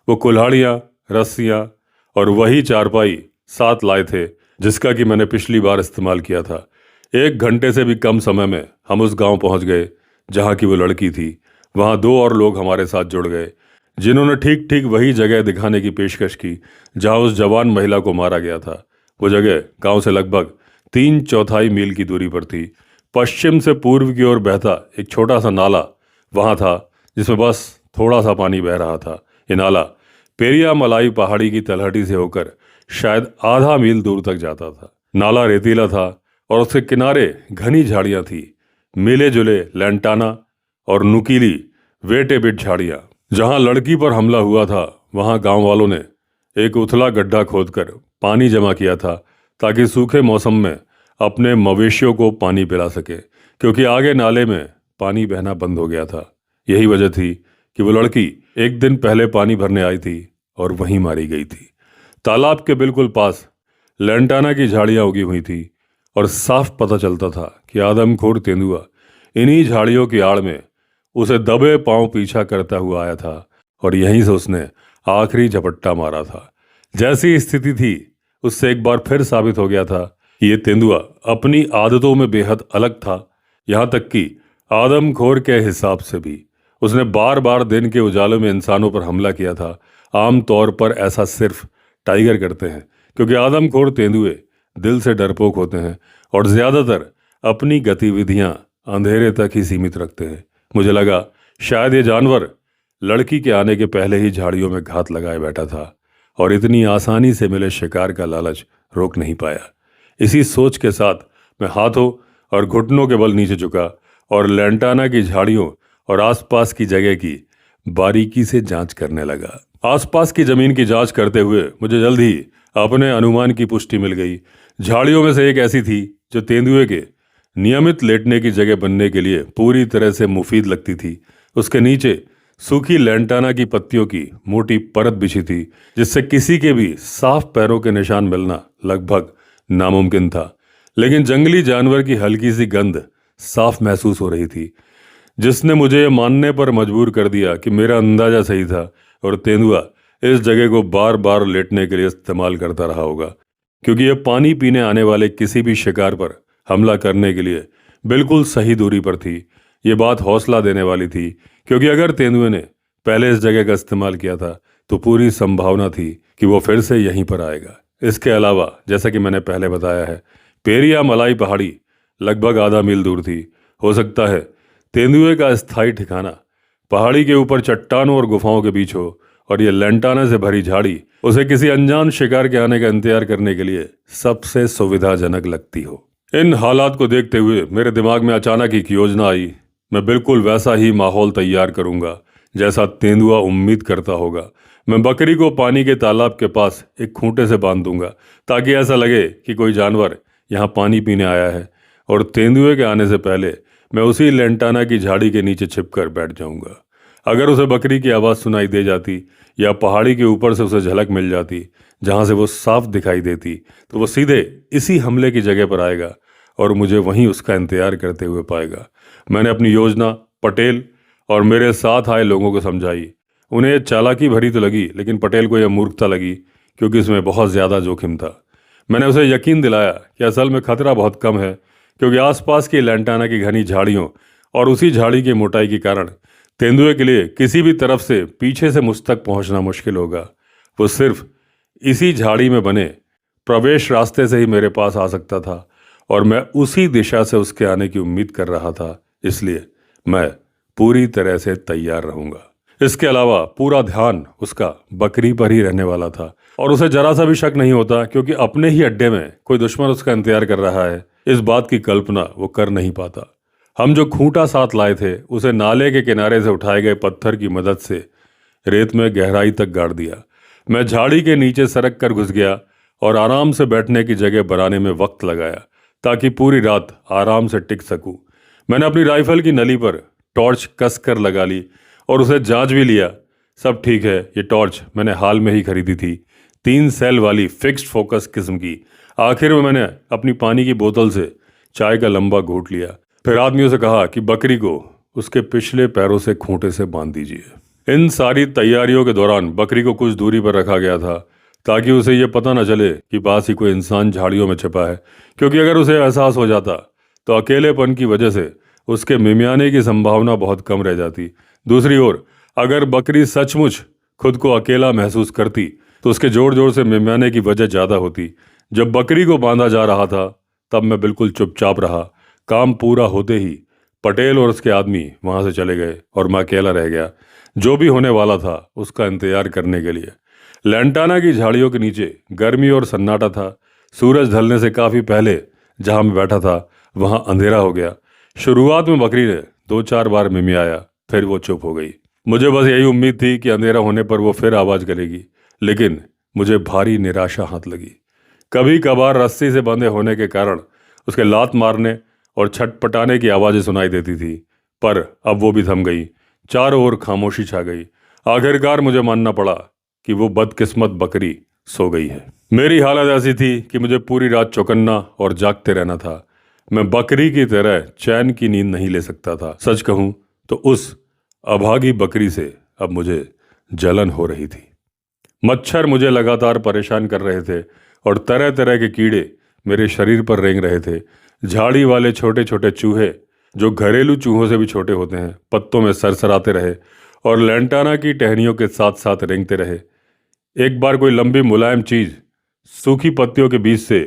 वो कुल्हाड़ियाँ, रस्सियाँ और वही चारपाई साथ लाए थे जिसका कि मैंने पिछली बार इस्तेमाल किया था। 1 घंटे से भी कम समय में हम उस गांव पहुंच गए जहां की वो लड़की थी। वहां 2 और लोग हमारे साथ जुड़ गए जिन्होंने ठीक ठीक वही जगह दिखाने की पेशकश की जहां उस जवान महिला को मारा गया था। वो जगह गांव से लगभग 3/4 मील की दूरी पर थी। पश्चिम से पूर्व की ओर बहता एक छोटा सा नाला वहां था, जिसमें बस थोड़ा सा पानी बह रहा था। ये नाला पेरिया मलाई पहाड़ी की तलहटी से होकर शायद आधा मील दूर तक जाता था। नाला रेतीला था और उसके किनारे घनी झाड़ियां थी, मिले जुले लैंटाना और नुकीली वेटेबिट झाड़ियां। जहां लड़की पर हमला हुआ था वहां गांव वालों ने एक उथला गड्ढा खोदकर पानी जमा किया था, ताकि सूखे मौसम में अपने मवेशियों को पानी पिला सके, क्योंकि आगे नाले में पानी बहना बंद हो गया था। यही वजह थी कि वो लड़की एक दिन पहले पानी भरने आई थी और वहीं मारी गई थी। तालाब के बिल्कुल पास लैंटाना की झाड़ियां उगी हुई थी और साफ पता चलता था कि आदमखोर तेंदुआ इन्हीं झाड़ियों की आड़ में उसे दबे पांव पीछा करता हुआ आया था और यहीं से उसने आखिरी झपट्टा मारा था। जैसी स्थिति थी उससे एक बार फिर साबित हो गया था कि ये तेंदुआ अपनी आदतों में बेहद अलग था। यहाँ तक कि आदमखोर के हिसाब से भी उसने बार बार दिन के उजालों में इंसानों पर हमला किया था। आमतौर पर ऐसा सिर्फ टाइगर करते हैं, क्योंकि आदमखोर तेंदुए दिल से डरपोक होते हैं और ज्यादातर अपनी गतिविधियां अंधेरे तक ही सीमित रखते हैं। मुझे लगा शायद ये जानवर लड़की के आने के पहले ही झाड़ियों में घात लगाए बैठा था और इतनी आसानी से मिले शिकार का लालच रोक नहीं पाया। इसी सोच के साथ मैं हाथों और घुटनों के बल नीचे झुका और लैंटाना की झाड़ियों और आसपास की जगह की बारीकी से जांच करने लगा। आसपास की जमीन की जांच करते हुए मुझे जल्द ही अपने अनुमान की पुष्टि मिल गई। झाड़ियों में से एक ऐसी थी जो तेंदुए के नियमित लेटने की जगह बनने के लिए पूरी तरह से मुफीद लगती थी। उसके नीचे सूखी लैंटाना की पत्तियों की मोटी परत बिछी थी, जिससे किसी के भी साफ पैरों के निशान मिलना लगभग नामुमकिन था। लेकिन जंगली जानवर की हल्की सी गंध साफ महसूस हो रही थी, जिसने मुझे मानने पर मजबूर कर दिया कि मेरा अंदाजा सही था और तेंदुआ इस जगह को बार बार लेटने के लिए इस्तेमाल करता रहा होगा, क्योंकि यह पानी पीने आने वाले किसी भी शिकार पर हमला करने के लिए बिल्कुल सही दूरी पर थी। ये बात हौसला देने वाली थी, क्योंकि अगर तेंदुए ने पहले इस जगह का इस्तेमाल किया था तो पूरी संभावना थी कि वो फिर से यहीं पर आएगा। इसके अलावा जैसा कि मैंने पहले बताया है, पेरिया मलाई पहाड़ी लगभग आधा मील दूर थी। हो सकता है तेंदुए का स्थायी ठिकाना पहाड़ी के ऊपर चट्टानों और गुफाओं के बीच हो और ये लैंटाना से भरी झाड़ी उसे किसी अनजान शिकार के आने का इंतजार करने के लिए सबसे सुविधाजनक लगती हो। इन हालात को देखते हुए मेरे दिमाग में अचानक एक योजना आई। मैं बिल्कुल वैसा ही माहौल तैयार करूंगा जैसा तेंदुआ उम्मीद करता होगा। मैं बकरी को पानी के तालाब के पास एक खूंटे से बांध दूंगा, ताकि ऐसा लगे कि कोई जानवर यहाँ पानी पीने आया है, और तेंदुए के आने से पहले मैं उसी लैंटाना की झाड़ी के नीचे छिपकर बैठ जाऊंगा। अगर उसे बकरी की आवाज़ सुनाई दे जाती या पहाड़ी के ऊपर से उसे झलक मिल जाती जहां से वो साफ दिखाई देती, तो वो सीधे इसी हमले की जगह पर आएगा और मुझे वहीं उसका इंतजार करते हुए पाएगा। मैंने अपनी योजना पटेल और मेरे साथ आए लोगों को समझाई। उन्हें चालाकी भरी तो लगी, लेकिन पटेल को यह मूर्खता लगी, क्योंकि इसमें बहुत ज़्यादा जोखिम था। मैंने उसे यकीन दिलाया कि असल में खतरा बहुत कम है, क्योंकि आसपास की लैंटाना की घनी झाड़ियों और उसी झाड़ी की मोटाई के कारण तेंदुए के लिए किसी भी तरफ से पीछे से मुझ तक पहुंचना मुश्किल होगा। वो सिर्फ इसी झाड़ी में बने प्रवेश रास्ते से ही मेरे पास आ सकता था और मैं उसी दिशा से उसके आने की उम्मीद कर रहा था। इसलिए मैं पूरी तरह से तैयार रहूंगा। इसके अलावा पूरा ध्यान उसका बकरी पर ही रहने वाला था और उसे जरा सा भी शक नहीं होता, क्योंकि अपने ही अड्डे में कोई दुश्मन उसका इंतजार कर रहा है, इस बात की कल्पना वो कर नहीं पाता। हम जो खूंटा साथ लाए थे उसे नाले के किनारे से उठाए गए पत्थर की मदद से रेत में गहराई तक गाड़ दिया। मैं झाड़ी के नीचे सरक कर घुस गया और आराम से बैठने की जगह बनाने में वक्त लगाया, ताकि पूरी रात आराम से टिक सकूं। मैंने अपनी राइफल की नली पर टॉर्च कस कर लगा ली और उसे जांच भी लिया। सब ठीक है। ये टॉर्च मैंने हाल में ही खरीदी थी, 3 सेल वाली फिक्स्ड फोकस किस्म की। आखिर में मैंने अपनी पानी की बोतल से चाय का लंबा घूंट लिया, फिर आदमियों से कहा कि बकरी को उसके पिछले पैरों से खूंटे से बांध दीजिए। इन सारी तैयारियों के दौरान बकरी को कुछ दूरी पर रखा गया था, ताकि उसे ये पता न चले कि पास ही कोई इंसान झाड़ियों में छिपा है, क्योंकि अगर उसे एहसास हो जाता तो अकेलेपन की वजह से उसके मिमियाने की संभावना बहुत कम रह जाती। दूसरी ओर अगर बकरी सचमुच खुद को अकेला महसूस करती तो उसके जोर जोर से मिमियाने की वजह ज़्यादा होती। जब बकरी को बांधा जा रहा था तब मैं बिल्कुल चुपचाप रहा। काम पूरा होते ही पटेल और उसके आदमी वहां से चले गए और मैं अकेला रह गया, जो भी होने वाला था उसका इंतजार करने के लिए। लैंटाना की झाड़ियों के नीचे गर्मी और सन्नाटा था। सूरज ढलने से काफी पहले जहां मैं बैठा था वहां अंधेरा हो गया। शुरुआत में बकरी ने 2-4 बार मिमियाया, फिर वो चुप हो गई। मुझे बस यही उम्मीद थी कि अंधेरा होने पर वो फिर आवाज करेगी, लेकिन मुझे भारी निराशा हाथ लगी। कभी कभार रस्सी से बंधे होने के कारण उसके लात मारने और छटपटाने की आवाजें सुनाई देती थी, पर अब वो भी थम गई। चारों ओर खामोशी छा गई। आखिरकार मुझे मानना पड़ा कि वो बदकिस्मत बकरी सो गई है। मेरी हालत ऐसी थी कि मुझे पूरी रात चौकन्ना और जागते रहना था। मैं बकरी की तरह चैन की नींद नहीं ले सकता था। सच कहूं तो उस अभागी बकरी से अब मुझे जलन हो रही थी। मच्छर मुझे लगातार परेशान कर रहे थे और तरह तरह के कीड़े मेरे शरीर पर रेंग रहे थे। झाड़ी वाले छोटे छोटे चूहे, जो घरेलू चूहों से भी छोटे होते हैं, पत्तों में सरसराते रहे और लैंटाना की टहनियों के साथ साथ रेंगते रहे। एक बार कोई लंबी मुलायम चीज सूखी पत्तियों के बीच से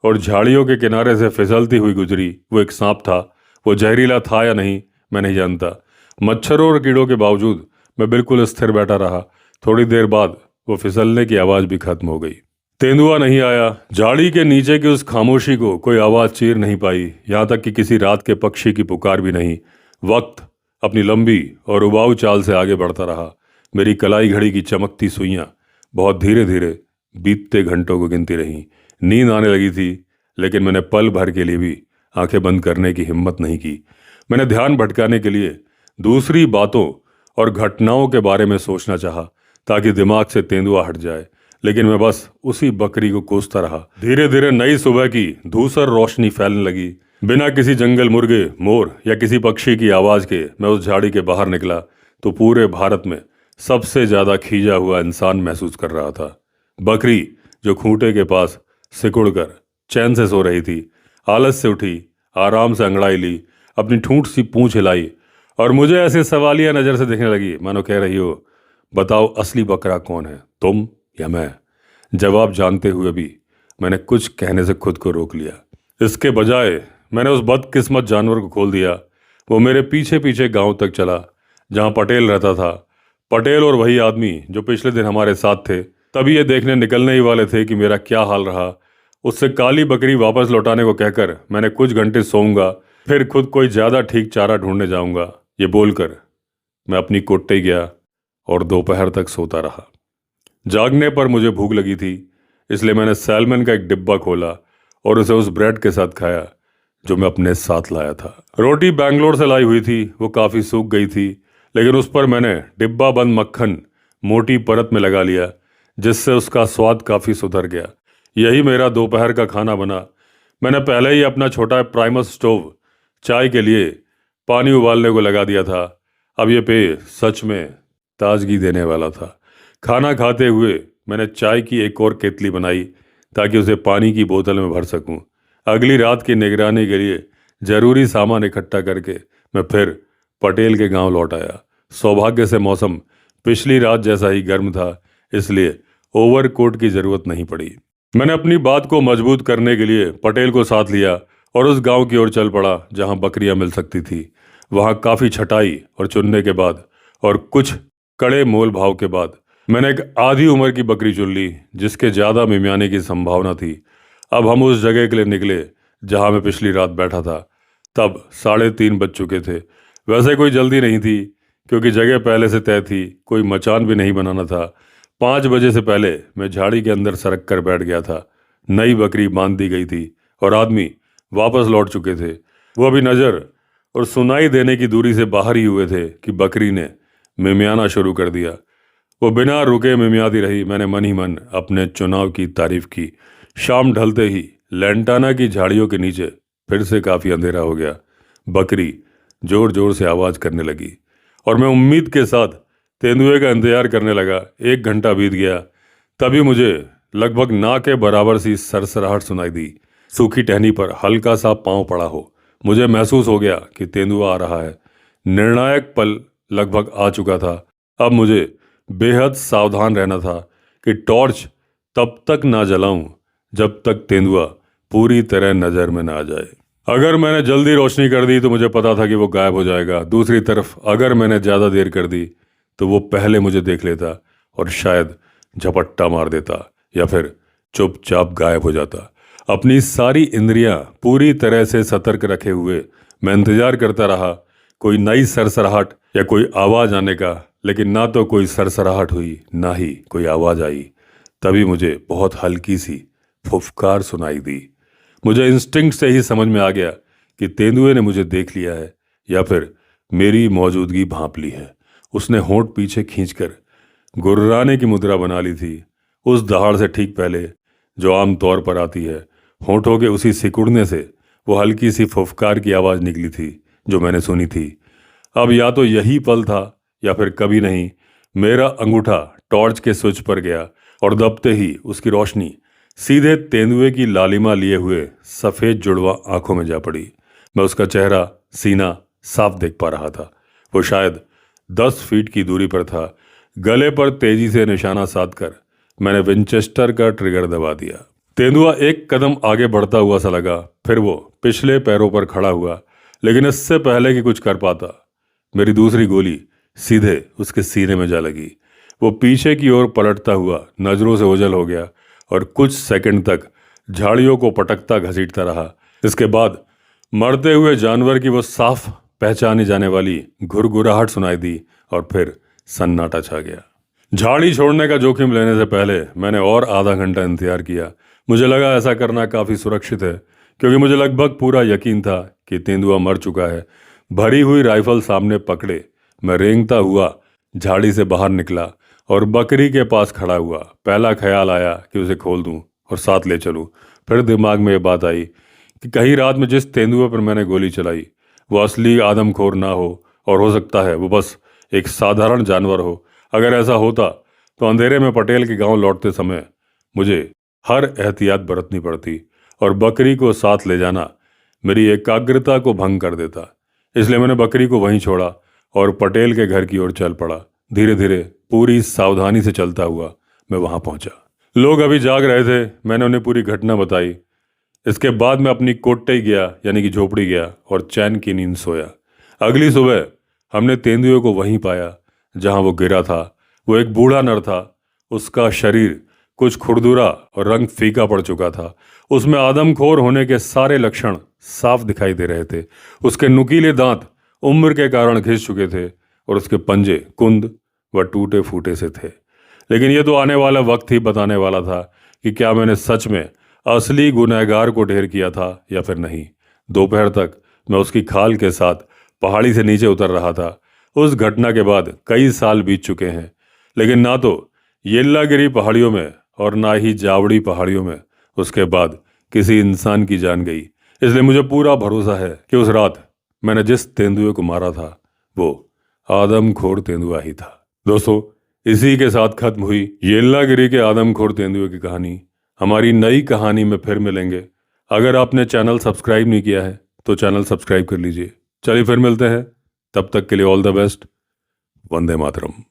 और झाड़ियों के किनारे से फिसलती हुई गुजरी। वो एक सांप था। वो जहरीला था या नहीं मैं नहीं जानता। मच्छरों और कीड़ों के बावजूद मैं बिल्कुल स्थिर बैठा रहा। थोड़ी देर बाद वो फिसलने की आवाज भी खत्म हो गई। तेंदुआ नहीं आया। झाड़ी के नीचे की उस खामोशी को कोई आवाज चीर नहीं पाई, यहाँ तक कि किसी रात के पक्षी की पुकार भी नहीं। वक्त अपनी लंबी और उबाऊ चाल से आगे बढ़ता रहा। मेरी कलाई घड़ी की चमकती सुइयां बहुत धीरे धीरे बीतते घंटों को गिनती रहीं। नींद आने लगी थी, लेकिन मैंने पल भर के लिए भी आंखें बंद करने की हिम्मत नहीं की। मैंने ध्यान भटकाने के लिए दूसरी बातों और घटनाओं के बारे में सोचना चाहा, ताकि दिमाग से तेंदुआ हट जाए, लेकिन मैं बस उसी बकरी को कोसता रहा। धीरे धीरे नई सुबह की धूसर रोशनी फैलने लगी। बिना किसी जंगल मुर्गे, मोर या किसी पक्षी की आवाज के मैं उस झाड़ी के बाहर निकला तो पूरे भारत में सबसे ज्यादा खींचा हुआ इंसान महसूस कर रहा था। बकरी जो खूंटे के पास सिकुड़कर चैन से सो रही थी, आलस से उठी, आराम से अंगड़ाई ली, अपनी ठूंठ सी पूंछ हिलाई और मुझे ऐसे सवालिया नजर से देखने लगी, मानो कह रही हो, बताओ असली बकरा कौन है, तुम या मैं? जवाब जानते हुए भी मैंने कुछ कहने से खुद को रोक लिया। इसके बजाय मैंने उस बदकिस्मत जानवर को खोल दिया। वो मेरे पीछे पीछे गांव तक चला, जहां पटेल रहता था। पटेल और वही आदमी जो पिछले दिन हमारे साथ थे, तभी ये देखने निकलने ही वाले थे कि मेरा क्या हाल रहा। उससे काली बकरी वापस लौटाने को कहकर मैंने कुछ घंटे सोऊंगा, फिर खुद कोई ज्यादा ठीक चारा ढूंढने जाऊंगा, ये बोलकर मैं अपनी कोट्टे गया और दोपहर तक सोता रहा। जागने पर मुझे भूख लगी थी, इसलिए मैंने सैलमन का एक डिब्बा खोला और उसे उस ब्रेड के साथ खाया जो मैं अपने साथ लाया था। रोटी बैंगलोर से लाई हुई थी, वो काफ़ी सूख गई थी, लेकिन उस पर मैंने डिब्बा बंद मक्खन मोटी परत में लगा लिया, जिससे उसका स्वाद काफ़ी सुधर गया। यही मेरा दोपहर का खाना बना। मैंने पहले ही अपना छोटा प्राइमस स्टोव चाय के लिए पानी उबालने को लगा दिया था। अब ये पेय सच में ताजगी देने वाला था। खाना खाते हुए मैंने चाय की एक और केतली बनाई ताकि उसे पानी की बोतल में भर सकूं। अगली रात की निगरानी के लिए जरूरी सामान इकट्ठा करके मैं फिर पटेल के गांव लौट आया। सौभाग्य से मौसम पिछली रात जैसा ही गर्म था, इसलिए ओवरकोट की जरूरत नहीं पड़ी। मैंने अपनी बात को मजबूत करने के लिए पटेल को साथ लिया और उस गांव की ओर चल पड़ा जहां बकरियां मिल सकती थी। वहां काफ़ी छटाई और चुनने के बाद और कुछ कड़े मोल भाव के बाद मैंने एक आधी उम्र की बकरी चुन ली, जिसके ज़्यादा मिमियाने की संभावना थी। अब हम उस जगह के लिए निकले जहां मैं पिछली रात बैठा था। तब 3:30 बज चुके थे। वैसे कोई जल्दी नहीं थी, क्योंकि जगह पहले से तय थी, कोई मचान भी नहीं बनाना था। 5 बजे से पहले मैं झाड़ी के अंदर सरक कर बैठ गया था। नई बकरी बांध दी गई थी और आदमी वापस लौट चुके थे। वो अभी नज़र और सुनाई देने की दूरी से बाहर ही हुए थे कि बकरी ने मिमियाना शुरू कर दिया। वो बिना रुके मिमियाती रही। मैंने मन ही मन अपने चुनाव की तारीफ की। शाम ढलते ही लैंटाना की झाड़ियों के नीचे फिर से काफ़ी अंधेरा हो गया। बकरी जोर जोर से आवाज़ करने लगी और मैं उम्मीद के साथ तेंदुए का इंतजार करने लगा। 1 घंटा बीत गया, तभी मुझे लगभग ना के बराबर सी सरसराहट सुनाई दी। सूखी टहनी पर हल्का सा पांव पड़ा हो। मुझे महसूस हो गया कि तेंदुआ आ रहा है। निर्णायक पल लगभग आ चुका था। अब मुझे बेहद सावधान रहना था कि टॉर्च तब तक ना जलाऊं जब तक तेंदुआ पूरी तरह नजर में ना आ जाए। अगर मैंने जल्दी रोशनी कर दी तो मुझे पता था कि वो गायब हो जाएगा। दूसरी तरफ अगर मैंने ज़्यादा देर कर दी तो वो पहले मुझे देख लेता और शायद झपट्टा मार देता या फिर चुपचाप गायब हो जाता। अपनी सारी इंद्रियां पूरी तरह से सतर्क रखे हुए मैं इंतजार करता रहा कोई नई सरसराहट या कोई आवाज आने का, लेकिन ना तो कोई सरसराहट हुई ना ही कोई आवाज आई। तभी मुझे बहुत हल्की सी फुफकार सुनाई दी। मुझे इंस्टिंक्ट से ही समझ में आ गया कि तेंदुए ने मुझे देख लिया है या फिर मेरी मौजूदगी भांप ली है। उसने होंठ पीछे खींचकर गुर्राने की मुद्रा बना ली थी। उस दहाड़ से ठीक पहले जो आम तौर पर आती है, होंठों के उसी सिकुड़ने से वो हल्की सी फुफकार की आवाज़ निकली थी जो मैंने सुनी थी। अब या तो यही पल था या फिर कभी नहीं मेरा अंगूठा टॉर्च के स्विच पर गया और दबते ही उसकी रोशनी सीधे तेंदुए की लालिमा लिए हुए सफ़ेद जुड़वा आंखों में जा पड़ी। मैं उसका चेहरा, सीना साफ देख पा रहा था। वो शायद 10 फीट की दूरी पर था। गले पर तेजी से निशाना साधकर मैंने विंचेस्टर का ट्रिगर दबा दिया। तेंदुआ एक कदम आगे बढ़ता हुआ सा लगा, फिर वो पिछले पैरों पर खड़ा हुआ, लेकिन इससे पहले कि कुछ कर पाता मेरी दूसरी गोली सीधे उसके सीने में जा लगी। वो पीछे की ओर पलटता हुआ नजरों से ओझल हो गया और कुछ सेकंड तक झाड़ियों को पटकता घसीटता रहा। इसके बाद मरते हुए जानवर की वो साफ पहचानी जाने वाली घुरघुराहट सुनाई दी और फिर सन्नाटा छा गया। झाड़ी छोड़ने का जोखिम लेने से पहले मैंने और आधा घंटा इंतजार किया। मुझे लगा ऐसा करना काफ़ी सुरक्षित है, क्योंकि मुझे लगभग पूरा यकीन था कि तेंदुआ मर चुका है। भरी हुई राइफल सामने पकड़े मैं रेंगता हुआ झाड़ी से बाहर निकला और बकरी के पास खड़ा हुआ। पहला ख्याल आया कि उसे खोल दूं और साथ ले चलूं। फिर दिमाग में ये बात आई कि कहीं रात में जिस तेंदुए पर मैंने गोली चलाई वो असली आदमखोर ना हो, और हो सकता है वो बस एक साधारण जानवर हो। अगर ऐसा होता तो अंधेरे में पटेल के गांव लौटते समय मुझे हर एहतियात बरतनी पड़ती और बकरी को साथ ले जाना मेरी एकाग्रता को भंग कर देता। इसलिए मैंने बकरी को वहीं छोड़ा और पटेल के घर की ओर चल पड़ा। धीरे धीरे पूरी सावधानी से चलता हुआ मैं वहां पहुंचा। लोग अभी जाग रहे थे। मैंने उन्हें पूरी घटना बताई। इसके बाद मैं अपनी कोट्टई गया, यानी कि झोपड़ी गया, और चैन की नींद सोया। अगली सुबह हमने तेंदुए को वहीं पाया जहां वो गिरा था। वो एक बूढ़ा नर था। उसका शरीर कुछ खुरदुरा और रंग फीका पड़ चुका था। उसमें आदमखोर होने के सारे लक्षण साफ दिखाई दे रहे थे। उसके नुकीले दांत उम्र के कारण घिस चुके थे और उसके पंजे कुंद व टूटे फूटे से थे। लेकिन यह तो आने वाला वक्त ही बताने वाला था कि क्या मैंने सच में असली गुनहगार को ढेर किया था या फिर नहीं। दोपहर तक मैं उसकी खाल के साथ पहाड़ी से नीचे उतर रहा था। उस घटना के बाद कई साल बीत चुके हैं, लेकिन ना तो येल्लागिरी पहाड़ियों में और ना ही जावड़ी पहाड़ियों में उसके बाद किसी इंसान की जान गई। इसलिए मुझे पूरा भरोसा है कि उस रात मैंने जिस तेंदुए को मारा था वो आदमखोर तेंदुआ ही था। दोस्तों, इसी के साथ खत्म हुई येल्लागिरी के आदमखोर तेंदुए की कहानी। हमारी नई कहानी में फिर मिलेंगे। अगर आपने चैनल सब्सक्राइब नहीं किया है तो चैनल सब्सक्राइब कर लीजिए। चलिए फिर मिलते हैं। तब तक के लिए all the best. Vande Mataram.